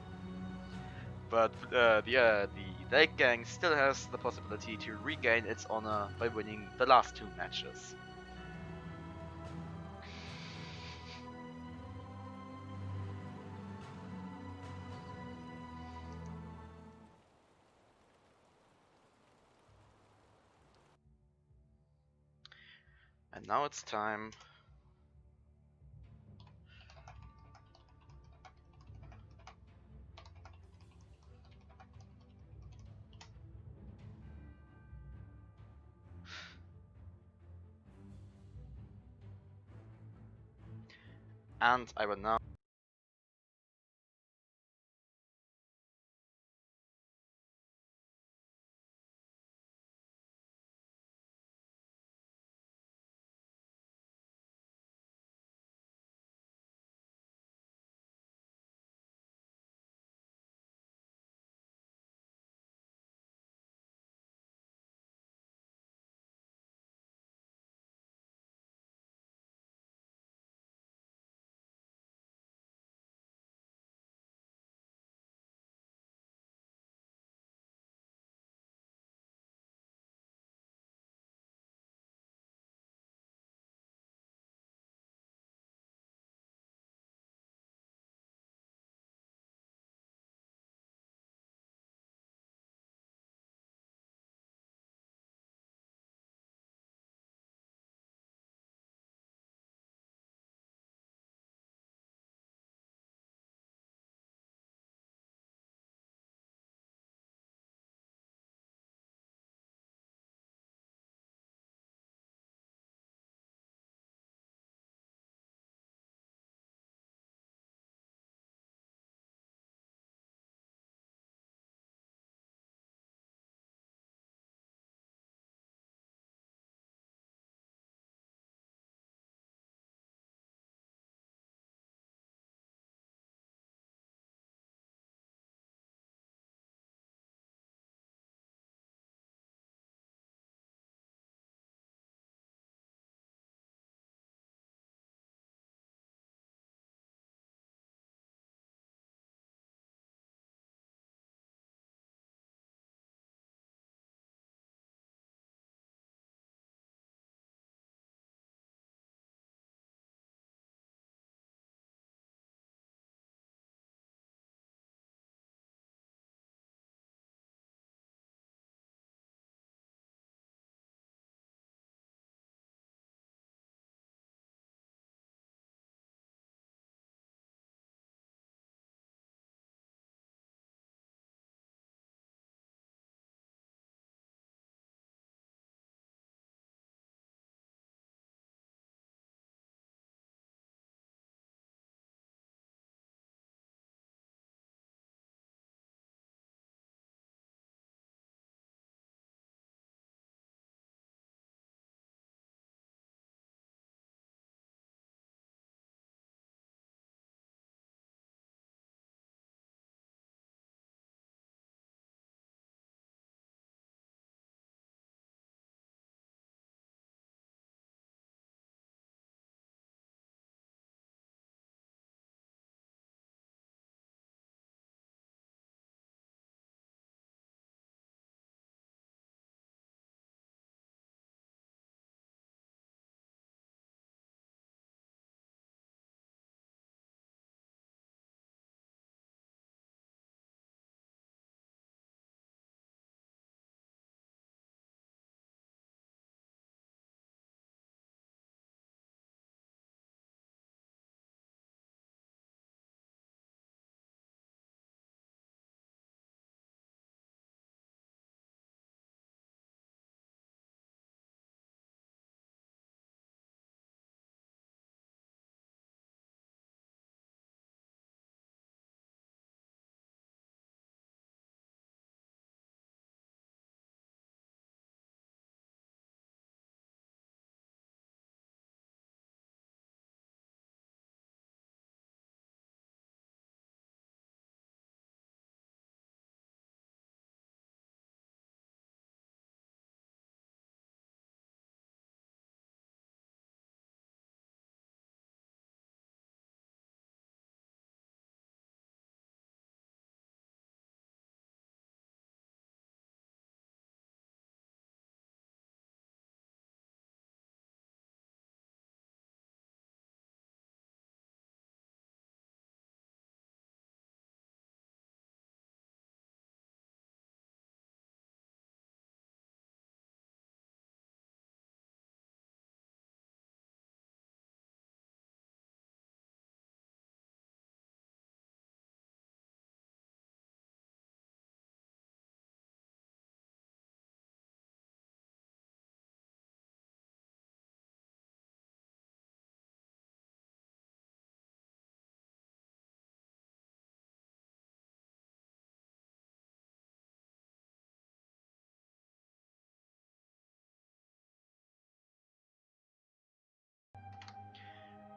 But the Lake Gang still has the possibility to regain its honor by winning the last 2 matches. And now it's time and I will now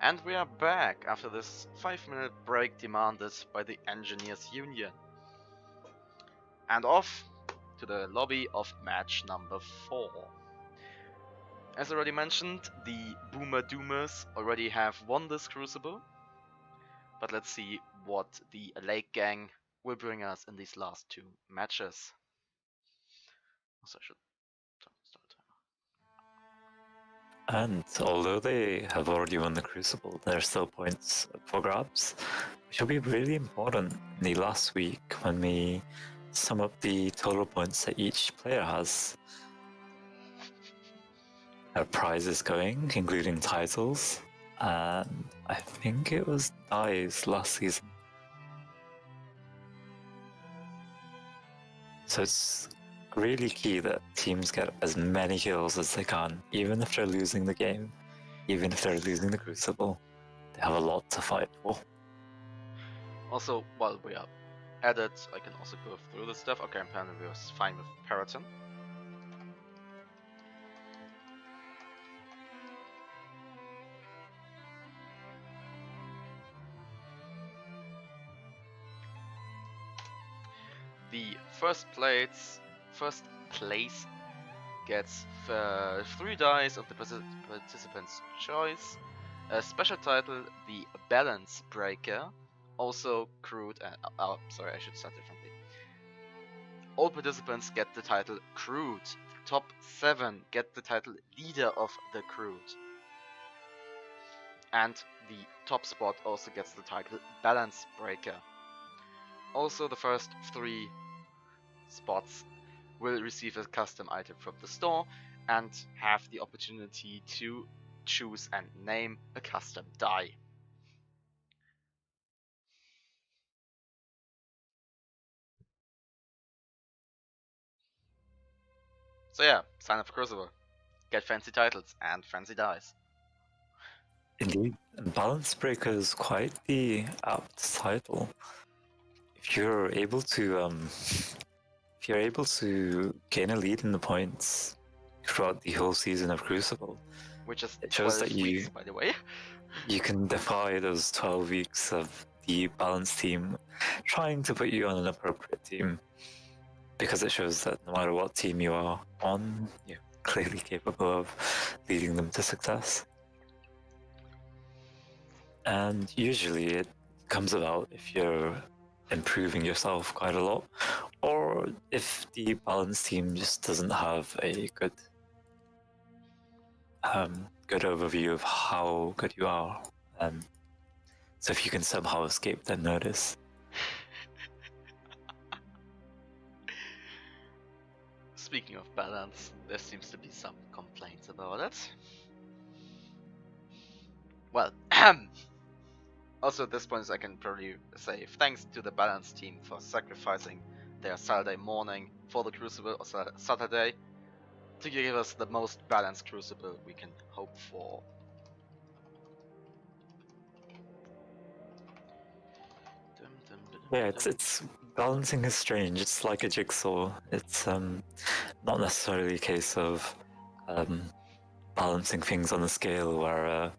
And we are back after this 5-minute break demanded by the Engineers Union. And off to the lobby of match number 4. As already mentioned, the Boomer Doomers already have won this Crucible. But let's see what the Lake Gang will bring us in these last 2 matches. Also, I should start timer. And although they have already won the Crucible, there are still points for grabs, which will be really important in the last week when we sum up the total points that each player has. There are prizes going, including titles, and I think it was dies last season. So it's really key that teams get as many kills as they can, even if they're losing the game, even if they're losing the Crucible. They have a lot to fight for. Also, while we are at it, I can also go through the stuff. Okay, apparently we are fine with Periton. The first place gets 3 dice of the participant's choice. A special title, the Balance Breaker, also crewed. Sorry, I should start differently. All participants get the title Crewed. Top 7 get the title Leader of the Crewed. And the top spot also gets the title Balance Breaker. Also, the first 3 spots will receive a custom item from the store and have the opportunity to choose and name a custom die. So yeah, sign up for Crewcible. Get fancy titles and fancy dice. Indeed, Balance Breaker is quite the apt title. If you're able to gain a lead in the points throughout the whole season of Crucible, which is it shows 12 that weeks, by the way. You can defy those 12 weeks of the Balance team trying to put you on an appropriate team, because it shows that no matter what team you are on, you're clearly capable of leading them to success. And usually it comes about if you're improving yourself quite a lot, or if the Balance team just doesn't have a good overview of how good you are. So if you can somehow escape their notice. Speaking of balance, there seems to be some complaints about it. Well, also at this point I can probably say thanks to the Balance team for sacrificing their Saturday morning for the Crucible, or Saturday, to give us the most balanced Crucible we can hope for. Yeah, it's balancing is strange. It's like a jigsaw. It's not necessarily a case of balancing things on a scale where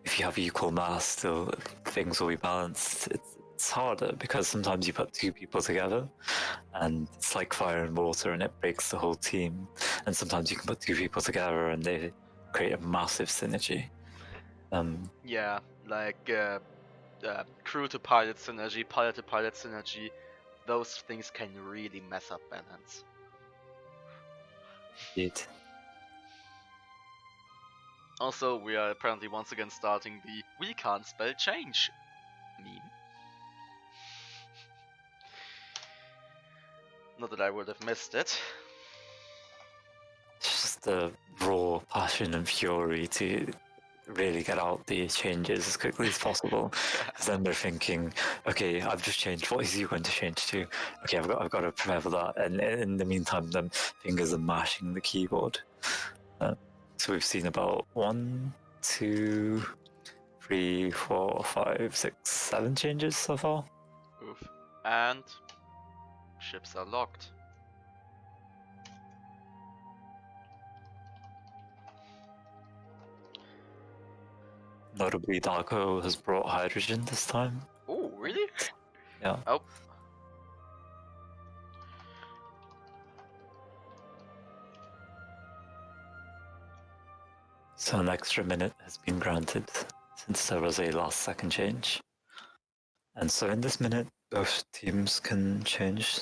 if you have equal mass, still things will be balanced. It's harder because sometimes you put 2 people together, and it's like fire and water, and it breaks the whole team. And sometimes you can put 2 people together, and they create a massive synergy. Yeah, like crew to pilot synergy, pilot to pilot synergy. Those things can really mess up balance. Indeed. Also, we are apparently once again starting the "we can't spell change" meme. Not that I would have missed it. It's just the raw passion and fury to really get out the changes as quickly as possible. Because then they're thinking, okay, I've just changed. What is you going to change to? Okay, I've got to prepare for that. And in the meantime, them fingers are mashing the keyboard. So we've seen about 1, 2, 3, 4, 5, 6, 7 changes so far. Oof. And ships are locked. Notably, Darko has brought hydrogen this time. Oh, really? Yeah. Oh. So an extra minute has been granted since there was a last second change. And so in this minute, both teams can change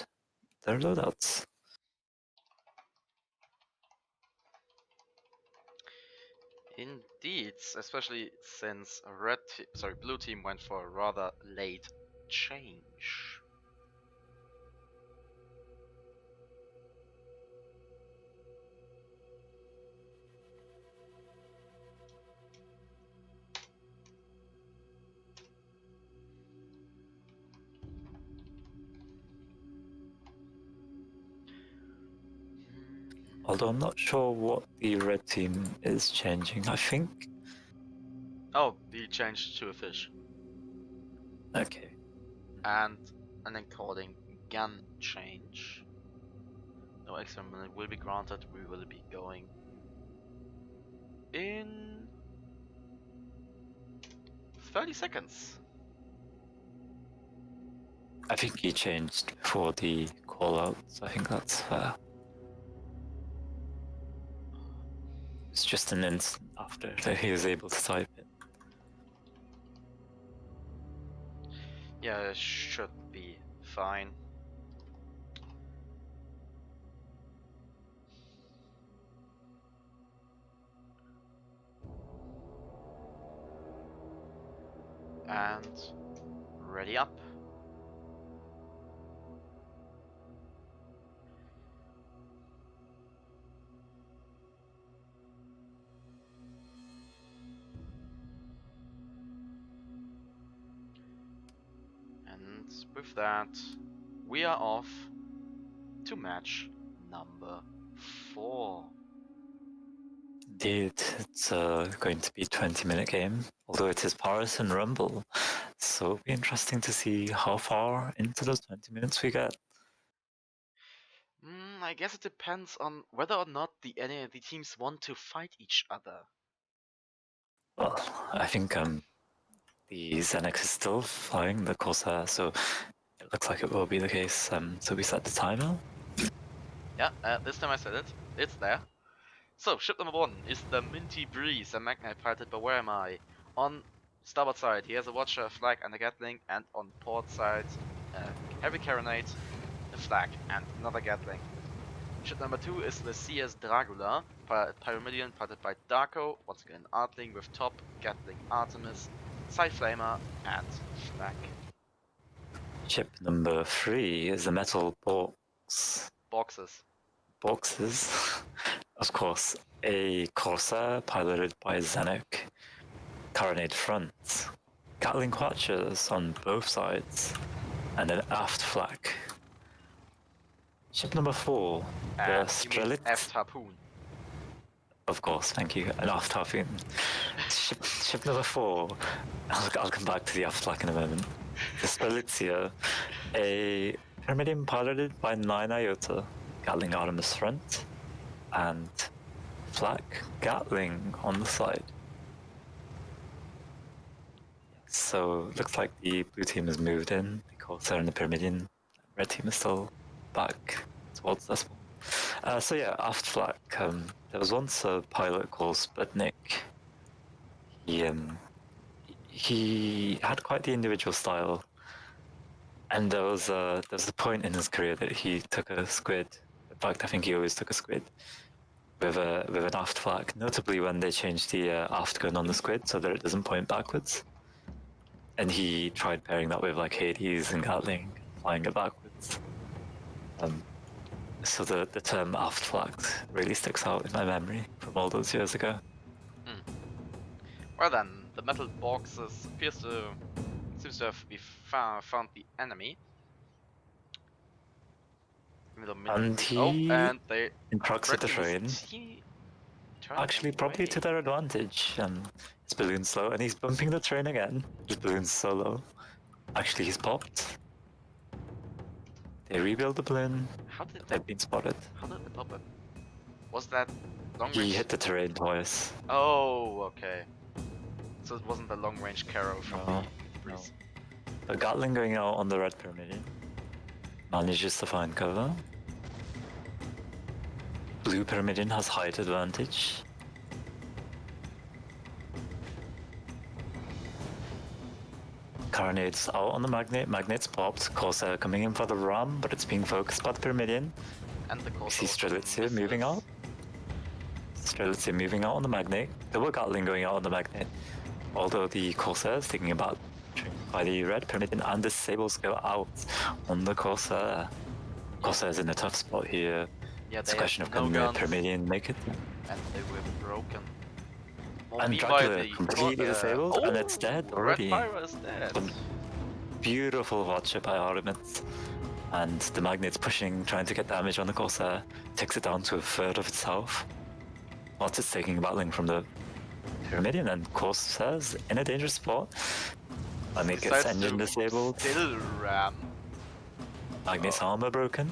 their loadouts. Indeed, especially since blue team went for a rather late change. Although I'm not sure what the red team is changing. I think. Oh, he changed to a fish. Okay. And an encoding gun change. No extra minute will be granted. We will be going in 30 seconds. I think he changed before the callouts. I think that's fair. It's just an instant after that he was able to type it. Yeah, it should be fine. And ready up. And with that, we are off to match number 4. Indeed, it's going to be a 20-minute game, although it is Paris and Rumble, so it'll be interesting to see how far into those 20 minutes we get. I guess it depends on whether or not the teams want to fight each other. Well, I think the Xenex is still flying the Corsair, so it looks like it will be the case. So we set the timer. Yeah, this time I said it. It's there. So, ship number 1 is the Minty Breeze, a Magnite piloted by Where Am I? On starboard side, he has a Watcher, a flag, and a Gatling, and on port side, a heavy carronade, a flag, and another Gatling. Ship number 2 is the CS Dragula, Pyramidion piloted by Darko, once again Artling with top, Gatling Artemis, Side Flamer, and flag. Ship number 3 is the Metal Boxes. Of course, a Corsair piloted by Xenec, carronade front, Gatling Quatchers on both sides, and an aft flag. Ship number 4, the Strelitz. Aft Harpoon. Of course, thank you. An aft harpoon. Ship number 4. I'll come back to the aft flag in a moment. The Strelitzia, a Pyramidion piloted by 9 Iota, Gatling Artemis front, and flag Gatling on the side. So looks like the blue team has moved in, the Corsair and the Pyramidion. Red team is still back towards this one. So yeah, aft flag. There was once a pilot called Sputnik. He had quite the individual style, and there was a point in his career that he took a squid. In fact, I think he always took a squid with an aft flag. Notably, when they changed the aft gun on the squid so that it doesn't point backwards, and he tried pairing that with like Hades and Gatling, flying it backwards. So the term aft flag really sticks out in my memory from all those years ago. Well then, the metal boxes seems to have found the enemy. And he interacts with the train. Actually, probably to their advantage. His balloon's slow, and he's bumping the train again. His balloon's so low. Actually, he's popped. They rebuild the balloon. They've been spotted. How did they pop it? Was that long range? He hit the terrain twice. Oh, okay. So it wasn't a long-range Caro from No, the breeze. The Gatling going out on the red pyramid manages to find cover. Blue Pyramidin has height advantage. Carnade's out on the Magnet. Magnet's popped. Corsair coming in for the ram, but it's being focused by the Pyramidian. And the See Strelitzia moving out. Strelitzia moving out on the Magnet. Double Gatling going out on the Magnet. Although the Corsair is thinking about by the red Pyramidian, and the Sables go out on the Corsair. Corsair's in a tough spot here. Yeah, it's a question of can the Pyramidian make it? And they were broken. And Dracula completely disabled, and it's dead already. Red Pyro is dead. Beautiful watcher by Artemis. And the Magnet's pushing, trying to get damage on the Corsair. Takes it down to a third of its health. Whilst it's taking battling from the Pyramidian, and Corsair's in a dangerous spot. Magnet gets engine disabled. Still ram. Magnet's armor broken.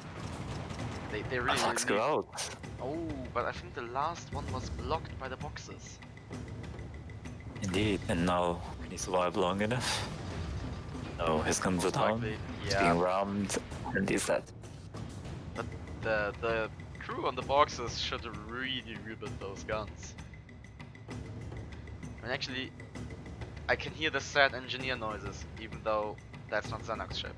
They really Flags go out. Oh, but I think the last one was blocked by the boxes. Indeed, and now can he survive long enough? No, his guns are down. He's being rammed, and he's dead. But the crew on the boxes should really rebuild those guns. And actually, I can hear the sad engineer noises, even though that's not Xanax's ship.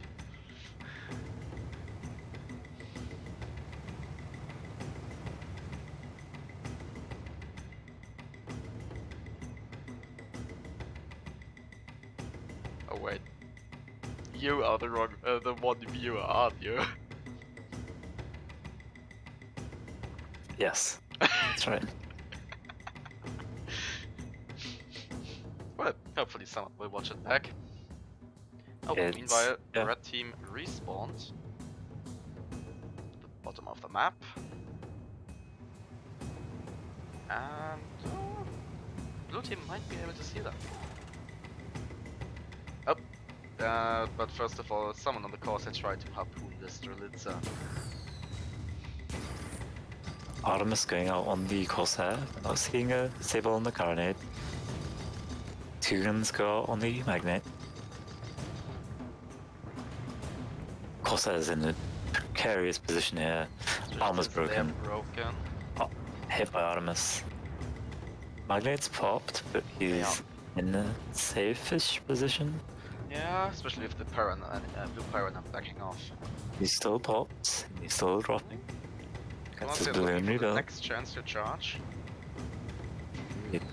Oh wait, you are the one viewer, aren't you? Yes, that's right. Well, hopefully someone will watch it back. Oh, meanwhile, the red team respawned at the bottom of the map. And blue team might be able to see them. Oh, but first of all, someone on the course had tried to harpoon the Strelitza. Artemis going out on the Corsair, not seeing a Sable on the Carnade. Two guns go out on the Magnet. Corsair's in a precarious position here. Armor's broken. Oh, hit by Artemis. Magnet's popped, but he's in a safe-ish position. Yeah, especially if the blue Pyron are backing off. He's still popped, he's still dropping. Gets his balloon rebuild. Next chance to charge.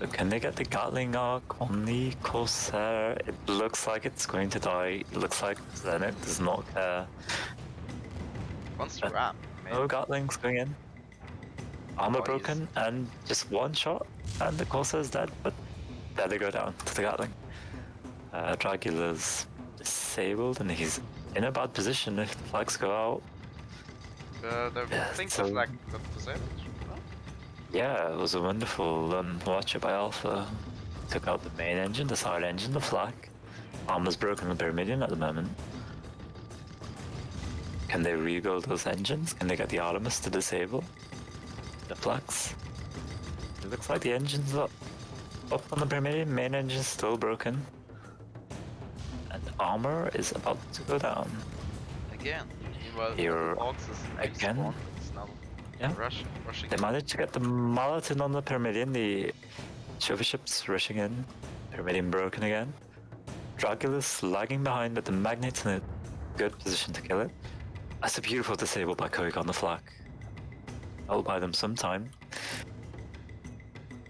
But can they get the Gatling arc on the Corsair? It looks like it's going to die. It looks like Zenit does not care. Wants to ram. No Gatling's going in. Armor broken, and just one shot, and the Corsair's dead, but there they go down to the Gatling. Dracula's disabled, and he's in a bad position if the flags go out. The flag got disabled. Yeah, it was a wonderful watcher by Alpha. Took out the main engine, the side engine, the flag. Armor's broken the Pyramidian at the moment. Can they rebuild those engines? Can they get the Artemis to disable the flags? It looks like the engine's up on the Pyramidian, main engine's still broken. And armor is about to go down. Again. Meanwhile, here again. Yeah. Rushing. They managed to get the Malatin on the Pyramidian, the Chauffeur ship's rushing in. Pyramidian broken again. Dracula's lagging behind, but the Magnet's in a good position to kill it. That's a beautiful disable by Koik on the flak. That'll buy them some time.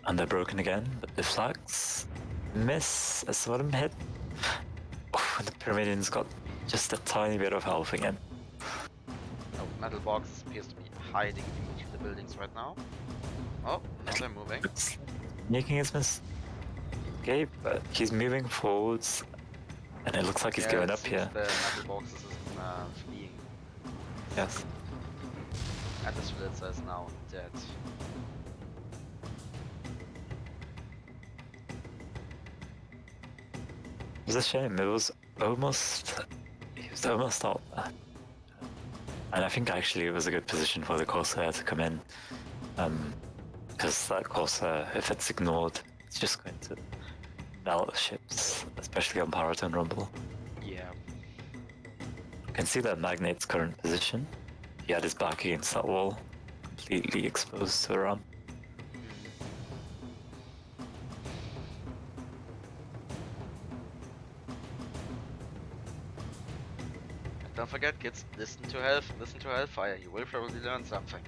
And they're broken again, but the flags miss. I saw them hit. Oh, the Pyramidian's got just a tiny bit of health again. Oh, metal box appears to be hiding between the buildings right now. Oh, now they're moving. Making his escape, but he's moving forwards, and it looks like he's going up here. The metal box is fleeing. Yes. And the Strelitza is now dead. It was a shame. It was almost out there. And I think actually it was a good position for the Corsair to come in. Because that Corsair, if it's ignored, it's just going to battleships, especially on Powerton Rumble. Yeah. You can see that Magnet's current position. He had his back against that wall, completely exposed to a ram. Don't forget, kids, listen to Hellfire, you will probably learn something.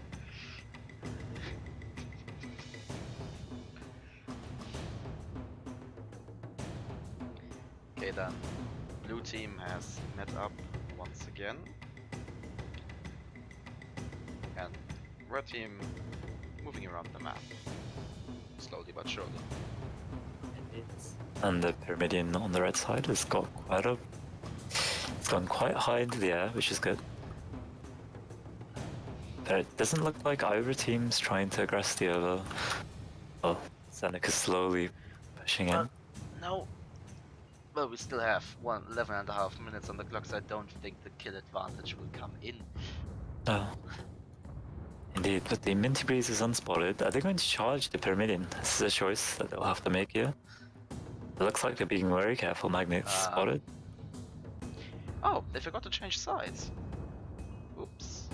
Okay then, blue team has met up once again. And red team moving around the map. Slowly but surely. And the Pyramidion on the red side has got quite a... It's gone quite high into the air, which is good. But it doesn't look like either team's trying to aggress the other. Oh, Seneca's slowly pushing in. No. Well, we still have 11.5 minutes on the clock, so I don't think the kill advantage will come in. No. Indeed, but the Minty Breeze is unspotted. Are they going to charge the Pyramidion? This is a choice that they'll have to make here. It looks like they're being very careful. Magnet's spotted. Oh, they forgot to change sides. Oops.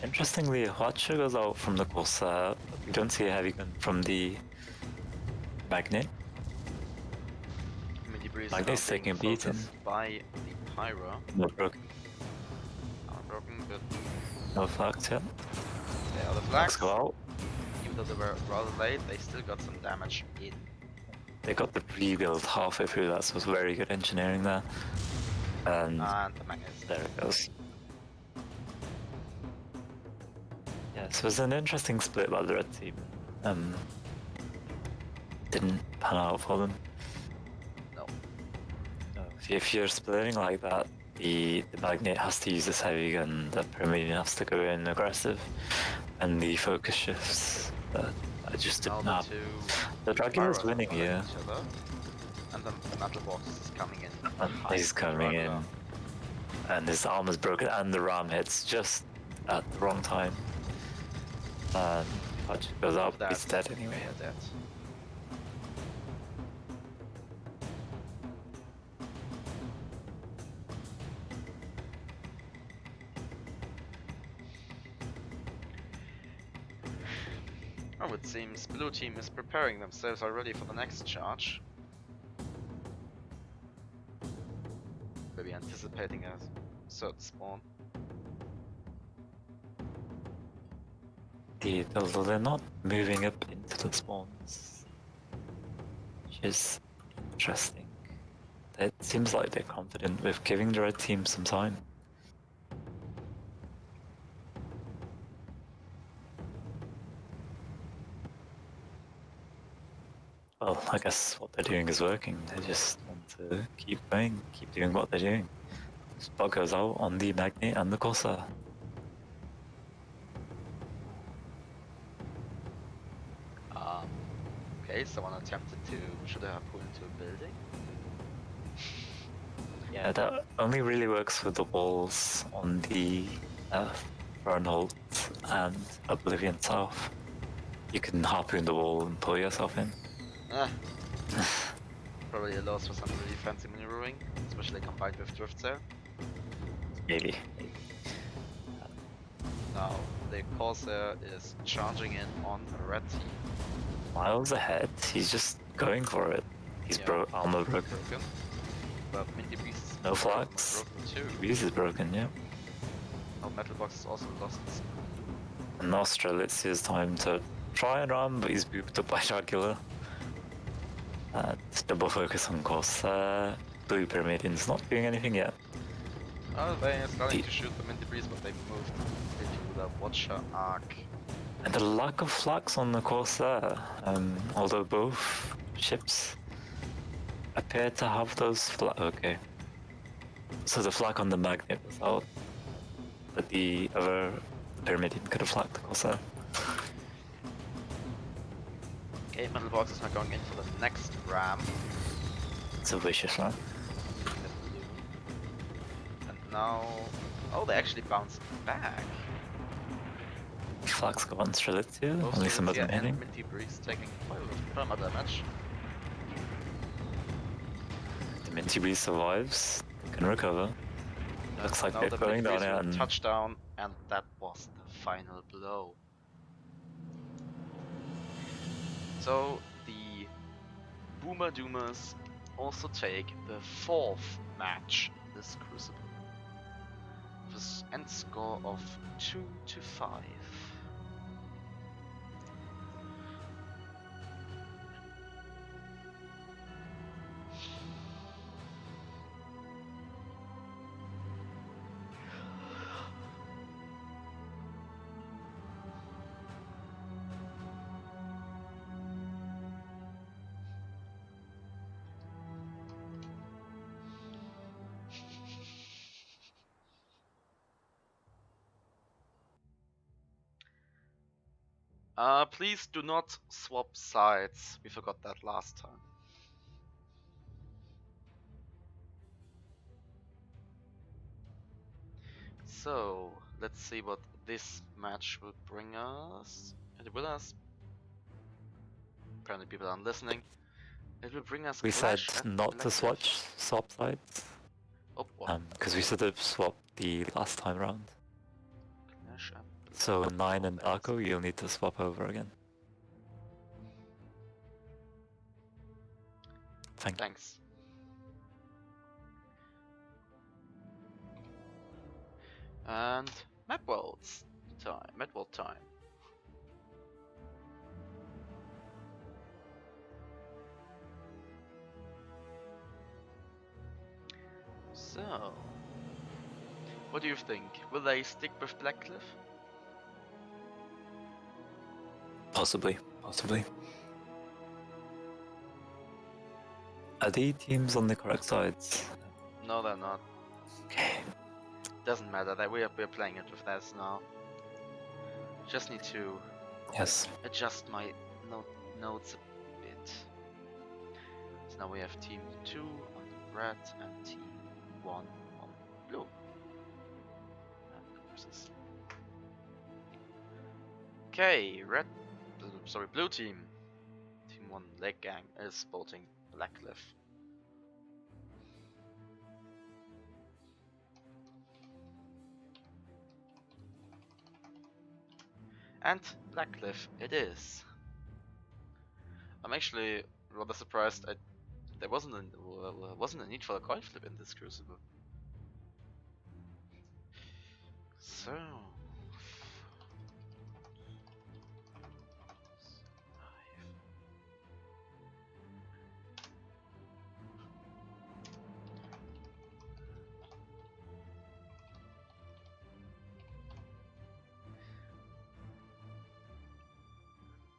Interestingly, Hwacha goes out from the Corsair, but we don't see a heavy gun from the Magnet. Magnet's taking a beating. By the Pyro. Not broken. Not broken, but no flags yet. They are the flags. Go out. Even though they were rather late, they still got some damage in. They got the rebuild halfway through that, so it was very good engineering there. And the Magnet. There it goes. Yeah, so it was an interesting split by the red team. Didn't pan out for them. No. If you're splitting like that, the Magnet has to use this heavy gun, the Pyramidion has to go in aggressive, and the focus shifts. I just didn't have. The Dracula's winning here. And the metal box is coming in. And he's coming in. And his arm is broken, and the ram hits just at the wrong time. And Hutch goes up, he's dead anyway. Yeah, dead. Oh, it seems blue team is preparing themselves already for the next charge. Maybe anticipating a certain spawn. Indeed, although they're not moving up into the spawns, which is interesting. It seems like they're confident with giving the red team some time. Well, I guess what they're doing is working. They just want to keep going, keep doing what they're doing. Spot goes out on the Magnet and the Corsair. Okay, someone attempted to shoot a harpoon into a building. Yeah, that only really works with the walls on the Fernholt and Oblivion South. You can harpoon the wall and pull yourself in. Probably a loss for some really fancy maneuvering, especially combined with drift there. Maybe. Now, the Corsair is charging in on the red team. Miles ahead, he's just going for it. He's armor broken. But Minty Breeze is no flags. Breeze is broken, yeah. Oh, Metal Box is also lost. And Nostra, it's his time to try and run, but he's booped up by Dracula. Double focus on Corsair. Blue Pyramidian's not doing anything yet. Oh, they are starting to shoot the Minty Breeze, but they moved into the Watcher arc. And the lack of flags on the Corsair, although both ships appear to have those flags. Okay. So the flag on the Magnet was out, but the other Pyramidian could have flagged the Corsair. Okay, Metal Box is now going in for the next ram. It's a vicious ram. And now... Oh, they actually bounced back. Flax go on Strelitz too, Both only some of them Strelitzia and hitting. Minty Breeze taking quite a lot of damage. The Minty Breeze survives, they can recover. Looks like Now they're the going Minty down Breeze here will and touchdown, and that was the final blow. So the Boomer Doomers also take the 4th match in this Crucible, with an end score of 2-5. Please do not swap sides. We forgot that last time. So, let's see what this match will bring us. It will us. Apparently people aren't listening. It will bring us we said Clash at not to Blackcliff. swap sides. Oh, what? Because we should have swapped the last time round. Clash at So Blackcliff. 9 and Oh, there it Darko, is. you'll need to swap over again. Thanks. And map worlds time. Map world time. So, what do you think? Will they stick with Blackcliff? Possibly. Are the teams on the correct sides? No, they're not. Okay. Doesn't matter. That we're playing it with this now. Just need to Yes. adjust my notes a bit. So now we have team 2 on red and team 1 on blue. Okay, blue team. Team 1 Leg Gang is sporting Blackcliff. And Blackcliff it is. I'm actually rather surprised there wasn't a need for a coin flip in this Crucible. So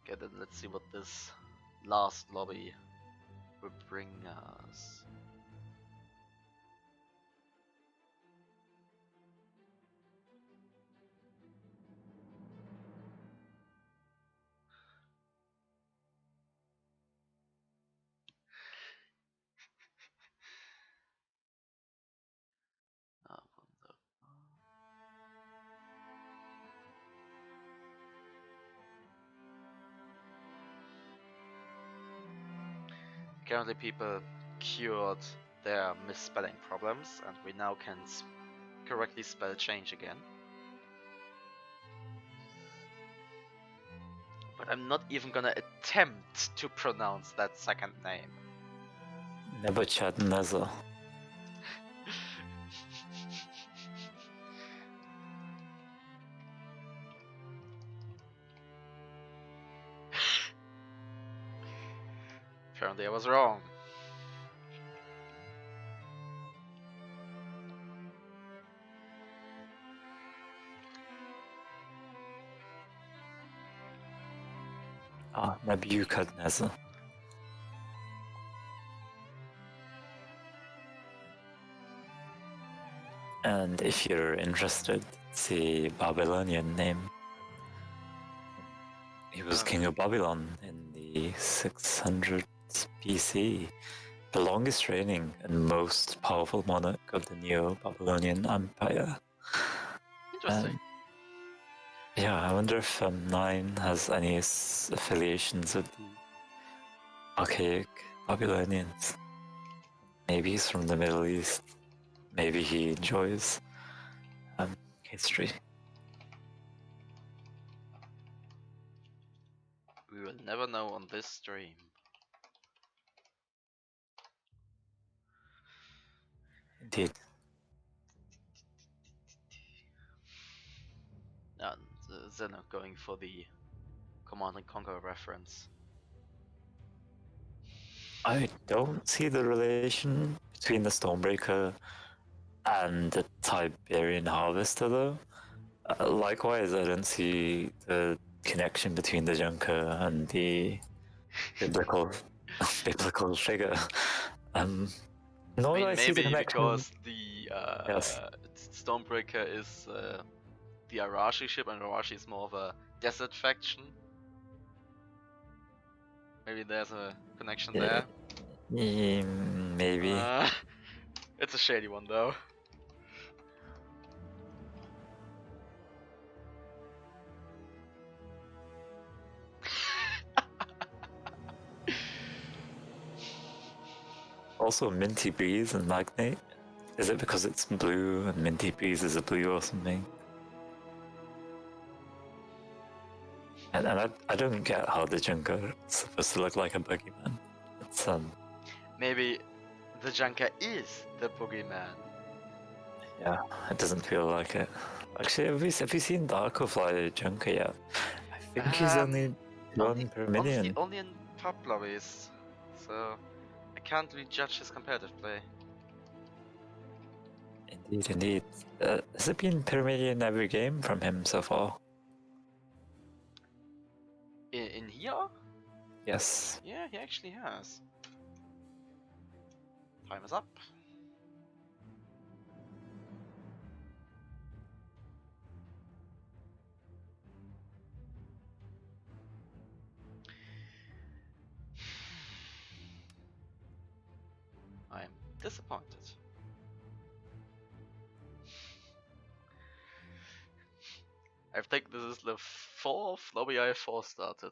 okay, then let's see what this last lobby will bring us. Currently people cured their misspelling problems and we now can correctly spell change again. But I'm not even gonna attempt to pronounce that second name. Nebuchadnezzar. Apparently I was wrong. Nebuchadnezzar. And if you're interested, it's a Babylonian name. He was king of Babylon in the 600s BC, the longest reigning and most powerful monarch of the Neo-Babylonian Empire. Interesting. Yeah, I wonder if 9 has any affiliations with the archaic Babylonians. Maybe he's from the Middle East. Maybe he enjoys history. We will never know on this stream. Indeed. And Zeno going for the Command and Conquer reference. I don't see the relation between the Stormbreaker and the Tiberian Harvester, though. Likewise, I don't see the connection between the Junker and the biblical figure. Nor do I see the maybe connection. because the Yes. Stormbreaker is the Arashi ship, and Arashi is more of a desert faction. Maybe there's a connection there. Maybe. It's a shady one, though. Also, Minty Breeze and Magnate. Is it because it's blue and Minty Breeze is a blue or something? And I don't get how the Junker is supposed to look like a boogeyman. It's Maybe the Junker is the boogeyman. Yeah, it doesn't feel like it. Actually, have you seen Darkofly Junker yet? I think he's only one per million. Only in pub lobbies, so I can't really judge his competitive play. Indeed. Has it been per million every game from him so far? In here? Yes. Yeah, he actually has. Time is up. I'm disappointed. I think this is the 4th lobby I 4 started.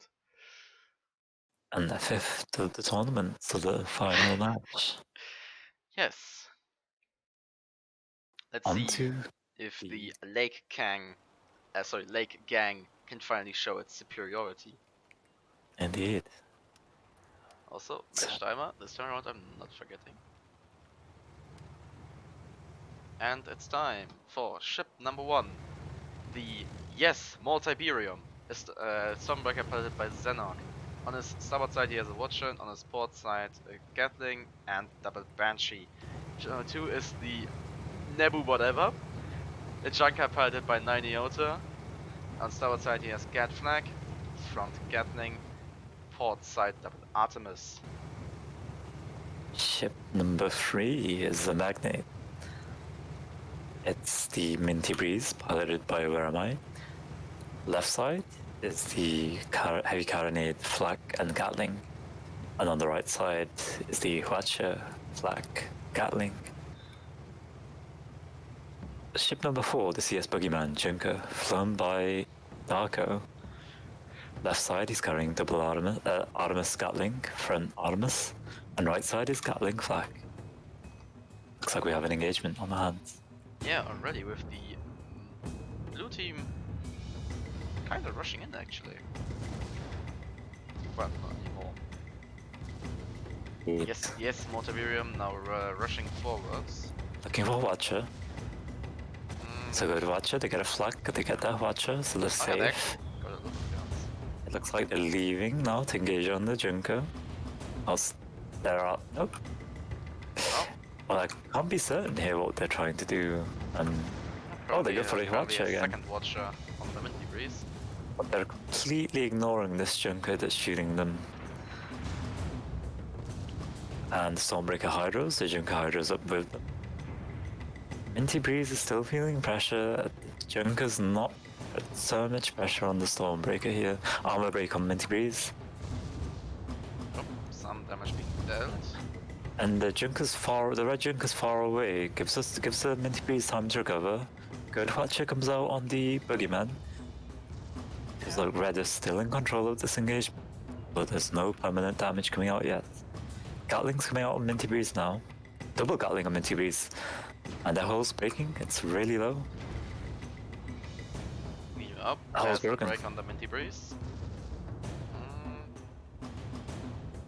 And the 5th of the tournament, so the final match. Yes. Let's see if the Lake Gang can finally show its superiority. Indeed. Also, match timer, this time around I'm not forgetting. And it's time for ship number 1. The Multiberium is Stormbreaker piloted by Xenon. On his starboard side he has a Watcher, and on his port side a Gatling and double Banshee. Ship number 2 is the Nebu whatever, a Junker piloted by 9 Iota. On starboard side he has Gat Flag, front Gatling, port side double Artemis. Ship number 3 is the Magnate. It's the Minty Breeze, piloted by Where Am I? Left side is the heavy carronade Flak and Gatling. And on the right side is the Watcher, Flak, Gatling. Ship number 4, the CS Boogeyman Junker, flown by Darko. Left side he's carrying double Artemis Gatling, front Artemis. And right side is Gatling Flak. Looks like we have an engagement on the hands. Yeah, already with the blue team kind of rushing in actually. Well, not anymore. Yes, Multiberium now rushing forwards. Looking for Watcher. So go to Watcher, they get a Flak, they get that Watcher, so they're safe. It looks like they're leaving now to engage on the Junker. They're out. Nope. Oh. Well, I can't be certain here what they're trying to do. They go for a Watcher again. Second Watcher on the Minty Breeze. But they're completely ignoring this Junker that's shooting them. And Stormbreaker Hydros, the Junker Hydros up with them. Minty Breeze is still feeling pressure. The Junker's not so much pressure on the Stormbreaker here. Armor break on Minty Breeze. Oh, some damage being dealt. And the red Junker's far away, gives the Minty Breeze time to recover. Good Watcher comes out on the Boogeyman. Because like red is still in control of this engagement, but there's no permanent damage coming out yet. Gatling's coming out on Minty Breeze now. Double Gatling on Minty Breeze. And that hole's breaking, it's really low. Up, hole's there's broken. break on the Minty Breeze.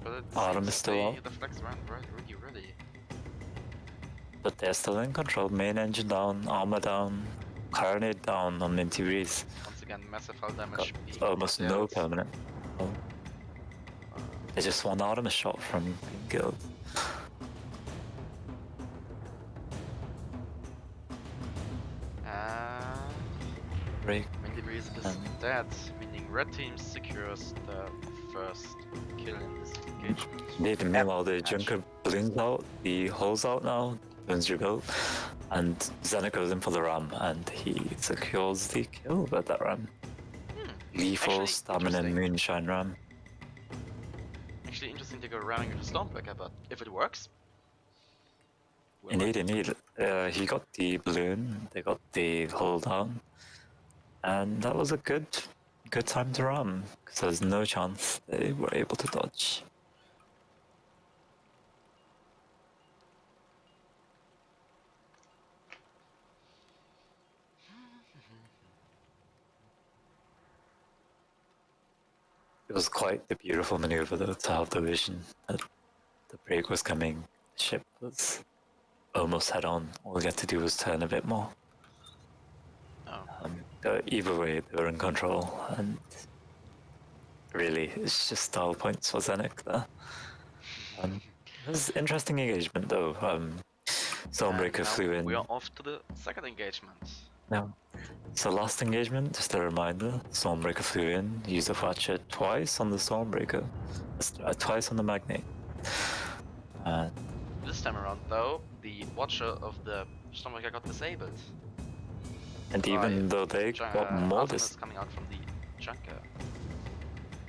But it Autumn seems is still up. the flex ran really ready. But they're still in control. Main engine down, armor down, Carnage down on Minty Breeze. Once again, massive hull damage. Got almost no permanent. Oh. They just one Artemis shot from being killed. Break. Minty Breeze is dead, meaning red team secures the first kill in this engagement. Indeed, meanwhile the Junker blings out, the hole's out now, turns rebuilt, and Zenit goes in for the ram, and he secures the kill with that ram. Lethal, stamina, moonshine ram. Actually interesting to go running into Stormbreaker, but if it works... Indeed. He got the balloon, they got the hull down, and that was a good time to ram, because there's no chance they were able to dodge. It was quite the beautiful maneuver though, to have the vision that the break was coming, the ship was almost head on, all you had to do was turn a bit more. Either way, they were in control, and really, it's just style points for Zenit there. It was an interesting engagement though. Stormbreaker flew in. We are off to the second engagement. Yeah. So last engagement, just a reminder, Stormbreaker flew in, used the Watcher twice on the Stormbreaker, twice on the Magnate. This time around though, the Watcher of the Stormbreaker got disabled. And even though they got more coming out from the Junker.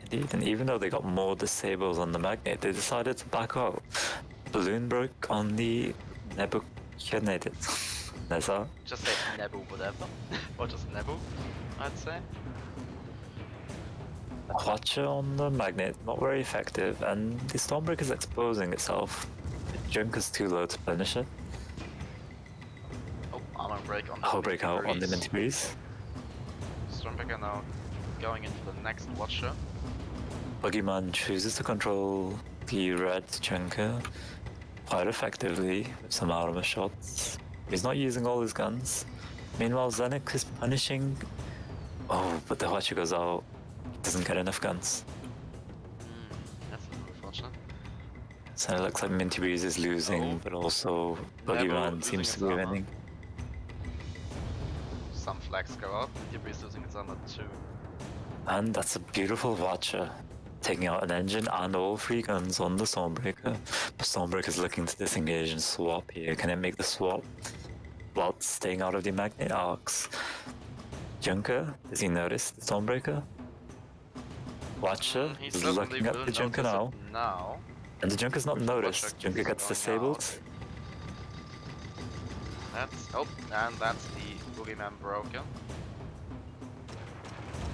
Indeed, and even though they got more disables on the Magnate, they decided to back out. Balloon broke on the Nebuchadnezzar. Just say Nebu whatever. Or just Nebu, I'd say. Watcher on the Magnate, not very effective, and the Stormbreaker is exposing itself. The Junker's too low to punish it. Oh, armor break on the Hull break out on the Minty Breeze. Stormbreaker now going into the next Watcher. Boogeyman chooses to control the red Junker quite effectively with some armor shots. He's not using all his guns. Meanwhile, Zenit is punishing. Oh, but the Watcher goes out. He doesn't get enough guns. That's unfortunate. So it looks like Minty Breeze is losing, but also Boogeyman seems to be winning. Some flags go out, Minty Breeze losing its armor too. And that's a beautiful Watcher, taking out an engine and all 3 guns on the Stormbreaker. But Stormbreaker's looking to disengage and swap here. Can it make the swap while staying out of the Magnate arcs? Junker, does he notice the Stormbreaker? Watcher is looking at the Junker now. And the Junker's not noticed. Junker gets disabled. And that's the Boogeyman broken.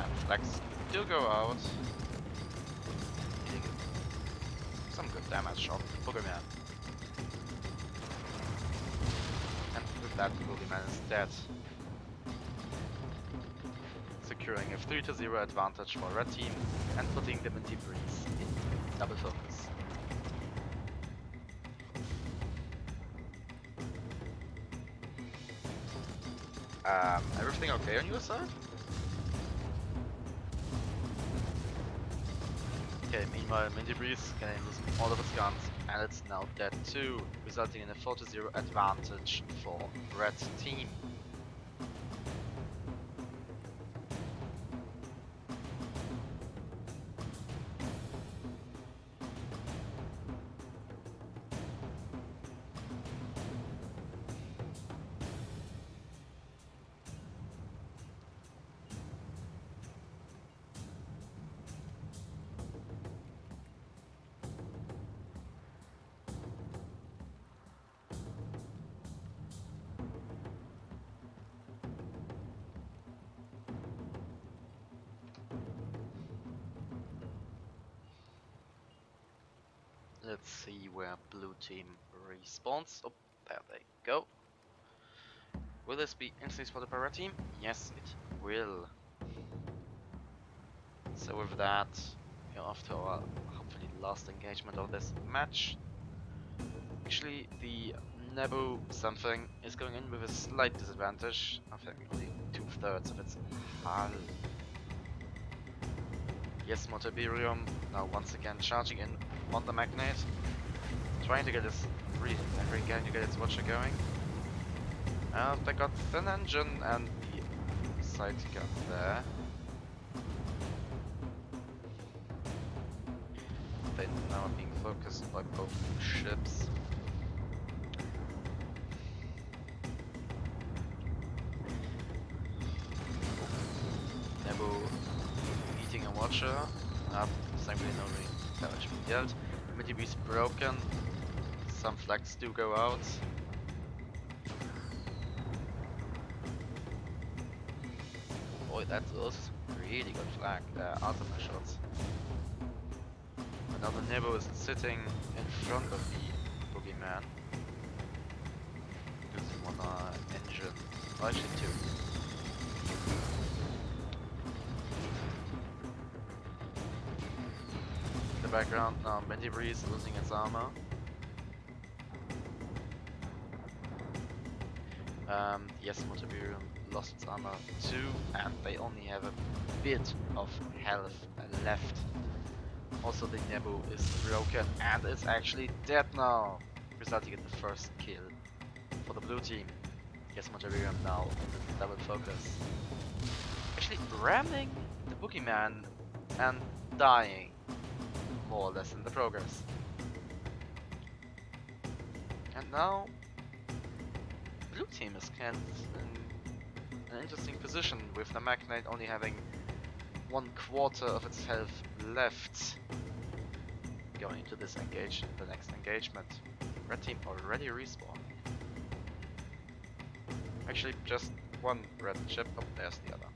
And flags do go out. Some good damage on Boogeyman. And with that, Boogeyman is dead. Securing a 3-0 advantage for red team and putting the Minty Breeze in double focus. Everything okay on your side? Okay, meanwhile Minty Breeze can lose all of its guns and it's now dead too, resulting in a 4-0 advantage for red team. Let's see where blue team respawns. Oh, there they go. Will this be instantly spotted by red team? Yes, it will. So with that, we're off to our hopefully last engagement of this match. Actually, the Nebu something is going in with a slight disadvantage. I think only 2/3 of its hull. Yes, Motabirium now once again charging in on the magnet, trying to get its trying to get its watcher going. They got thin engine and the side gun there. They now are being focused by both ships. Nebu eating a watcher. Thankfully no damage being dealt. Midi-B's broken. Some flags do go out. Boy, that was really good flag. Ultimate shots. Now the Nebu is sitting in front of the boogeyman. Using one engine. Well, actually two. In the background now Midi-B is losing its armor. Yes, Motabirium lost its armor too, and they only have a bit of health left. Also, the Nebu is broken, and it's actually dead now, resulting in the first kill for the blue team. Yes, Motabirium now in the double focus. Actually ramming the boogeyman and dying, more or less, in the progress. And now blue team is kind of in an interesting position with the Magnate only having 1/4 of its health left going into this the next engagement. Red team already respawned. Actually, just one red ship. Oh, there's the other.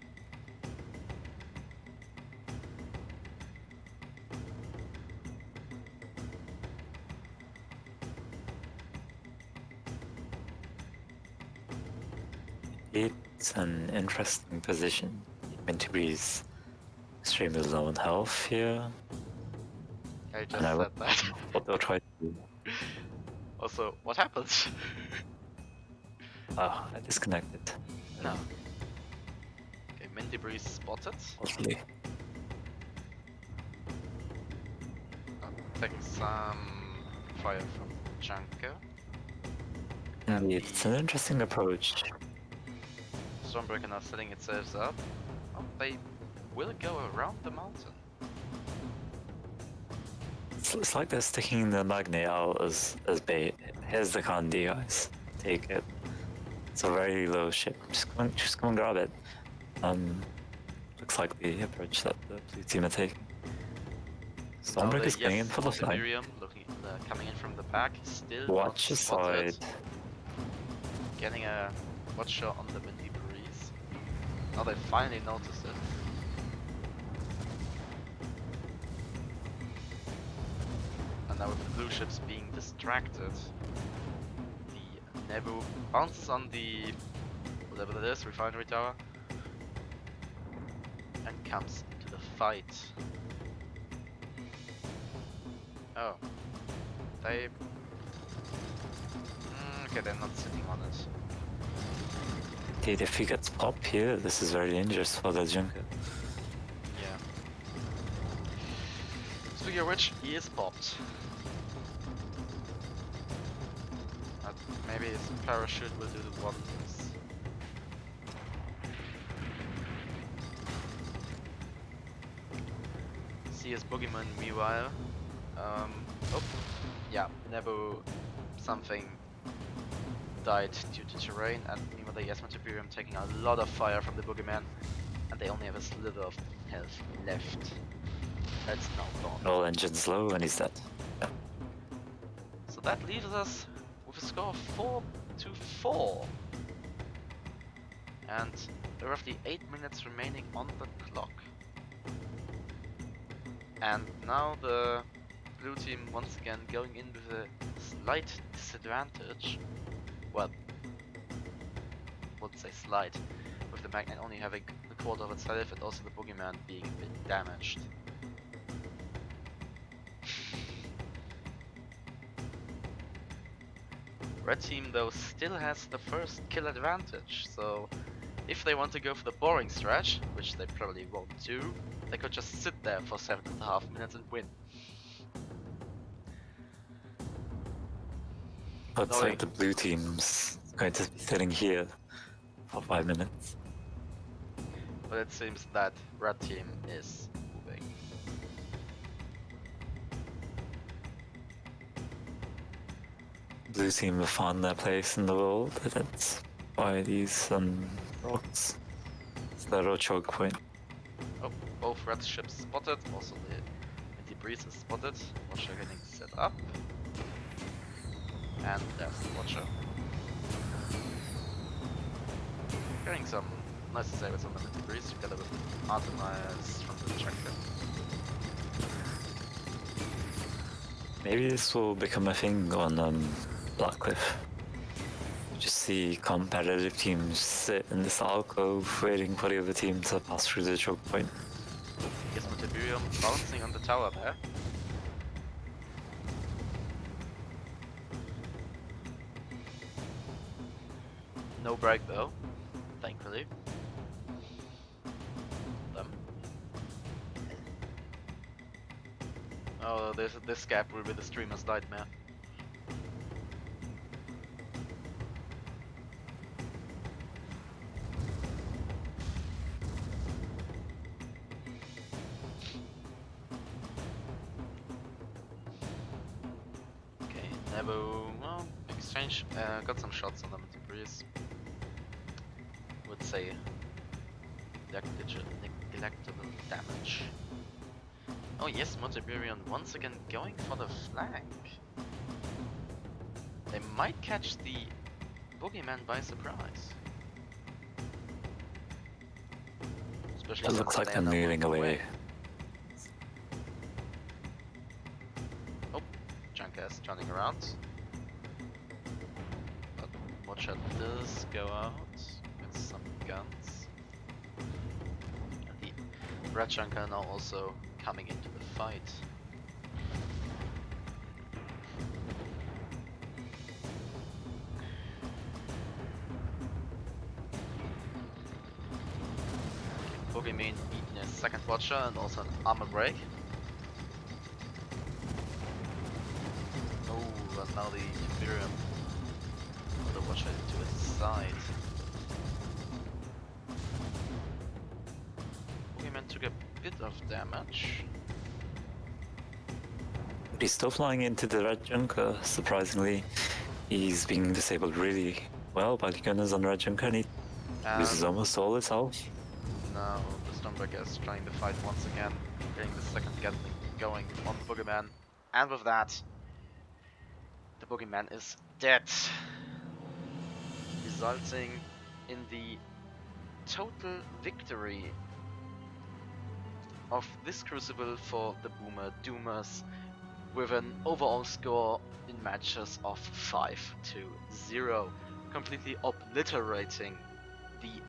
It's an interesting position. Midi-B's extremely low in health here. I just said that. What they'll try to do. Also, what happens? Oh, I disconnected. No. Okay, Midi-B spotted. Hopefully. Taking some fire from Junker. Indeed, it's an interesting approach. Stormbreaker now setting itself up. Oh, they will go around the mountain. It's like they're sticking the magnet out as bait. Here's the candy, guys. Take it. It's a very low ship. Just come and grab it. Looks like the approach that the blue team are taking. Stormbreaker's going in for the flag. Coming in from the back, still Watch the side. Getting a watcher on the Midi-Breeze. Now they finally noticed it. And now with the blue ships being distracted, the Nebu bounces on the whatever that is, refinery tower, and comes into the fight. Oh. They... okay, they're not sitting on it. Indeed, if he gets popped here, this is very dangerous for the Junker. Yeah. Speaking of which, he is popped. Maybe his parachute will do the wonders. See his boogeyman meanwhile. Oh, yeah, Nebu something died due to terrain, and meanwhile the Motabirium taking a lot of fire from the boogeyman, and they only have a slither of health left. That's now gone. All engines low and he's dead. Yeah. So that leaves us with a score of 4-4. And roughly 8 minutes remaining on the clock. And now the blue team once again going in with a slight disadvantage. Well, I wouldn't say slight, with the magnet only having a quarter of its health and also the boogeyman being a bit damaged. Red team though still has the first kill advantage, so if they want to go for the boring stretch, which they probably won't do, they could just sit there for 7.5 minutes and win. Looks like the blue team's going to be sitting here for 5 minutes. But it seems that red team is moving. Blue team have found their place in the world, that's why these rocks. It's their choke point. Oh, both red ships spotted, also the debris is spotted. Watcher getting set up. And there's the Watcher. Getting some nice saves on the debris together with Artemis from the checker. Maybe this will become a thing on Blackcliff. You just see competitive teams sit in this alcove waiting for the other team to pass through the choke point. Here's Montevideo bouncing on the tower there. No break though, thankfully. Oh, this gap will be the streamer's nightmare. Okay, Nebo, well, exchange, got some shots on them in the breeze. Would say neglectable damage. Oh yes, Monteburian once again going for the flank. They might catch the boogeyman by surprise. Especially It looks like they're moving away. Oh, Jackass turning around. But Watcher does go out with some guns. And the Red Junker now also coming into the fight. Boogeyman eating a second Watcher and also an armor break. Oh, and now the Imperium of the Watcher to its side. Boogeyman took a bit of damage. But he's still flying into the Red Junker, surprisingly. He's being disabled really well by the gunners on Red Junker and he loses almost all his health. Now the Stormbreaker is trying to fight once again, getting the second Gatling going on the Boogeyman. And with that, the Boogeyman is dead. Resulting in the total victory of this Crucible for the Boomer Doomers, with an overall score in matches of 5-0, completely obliterating the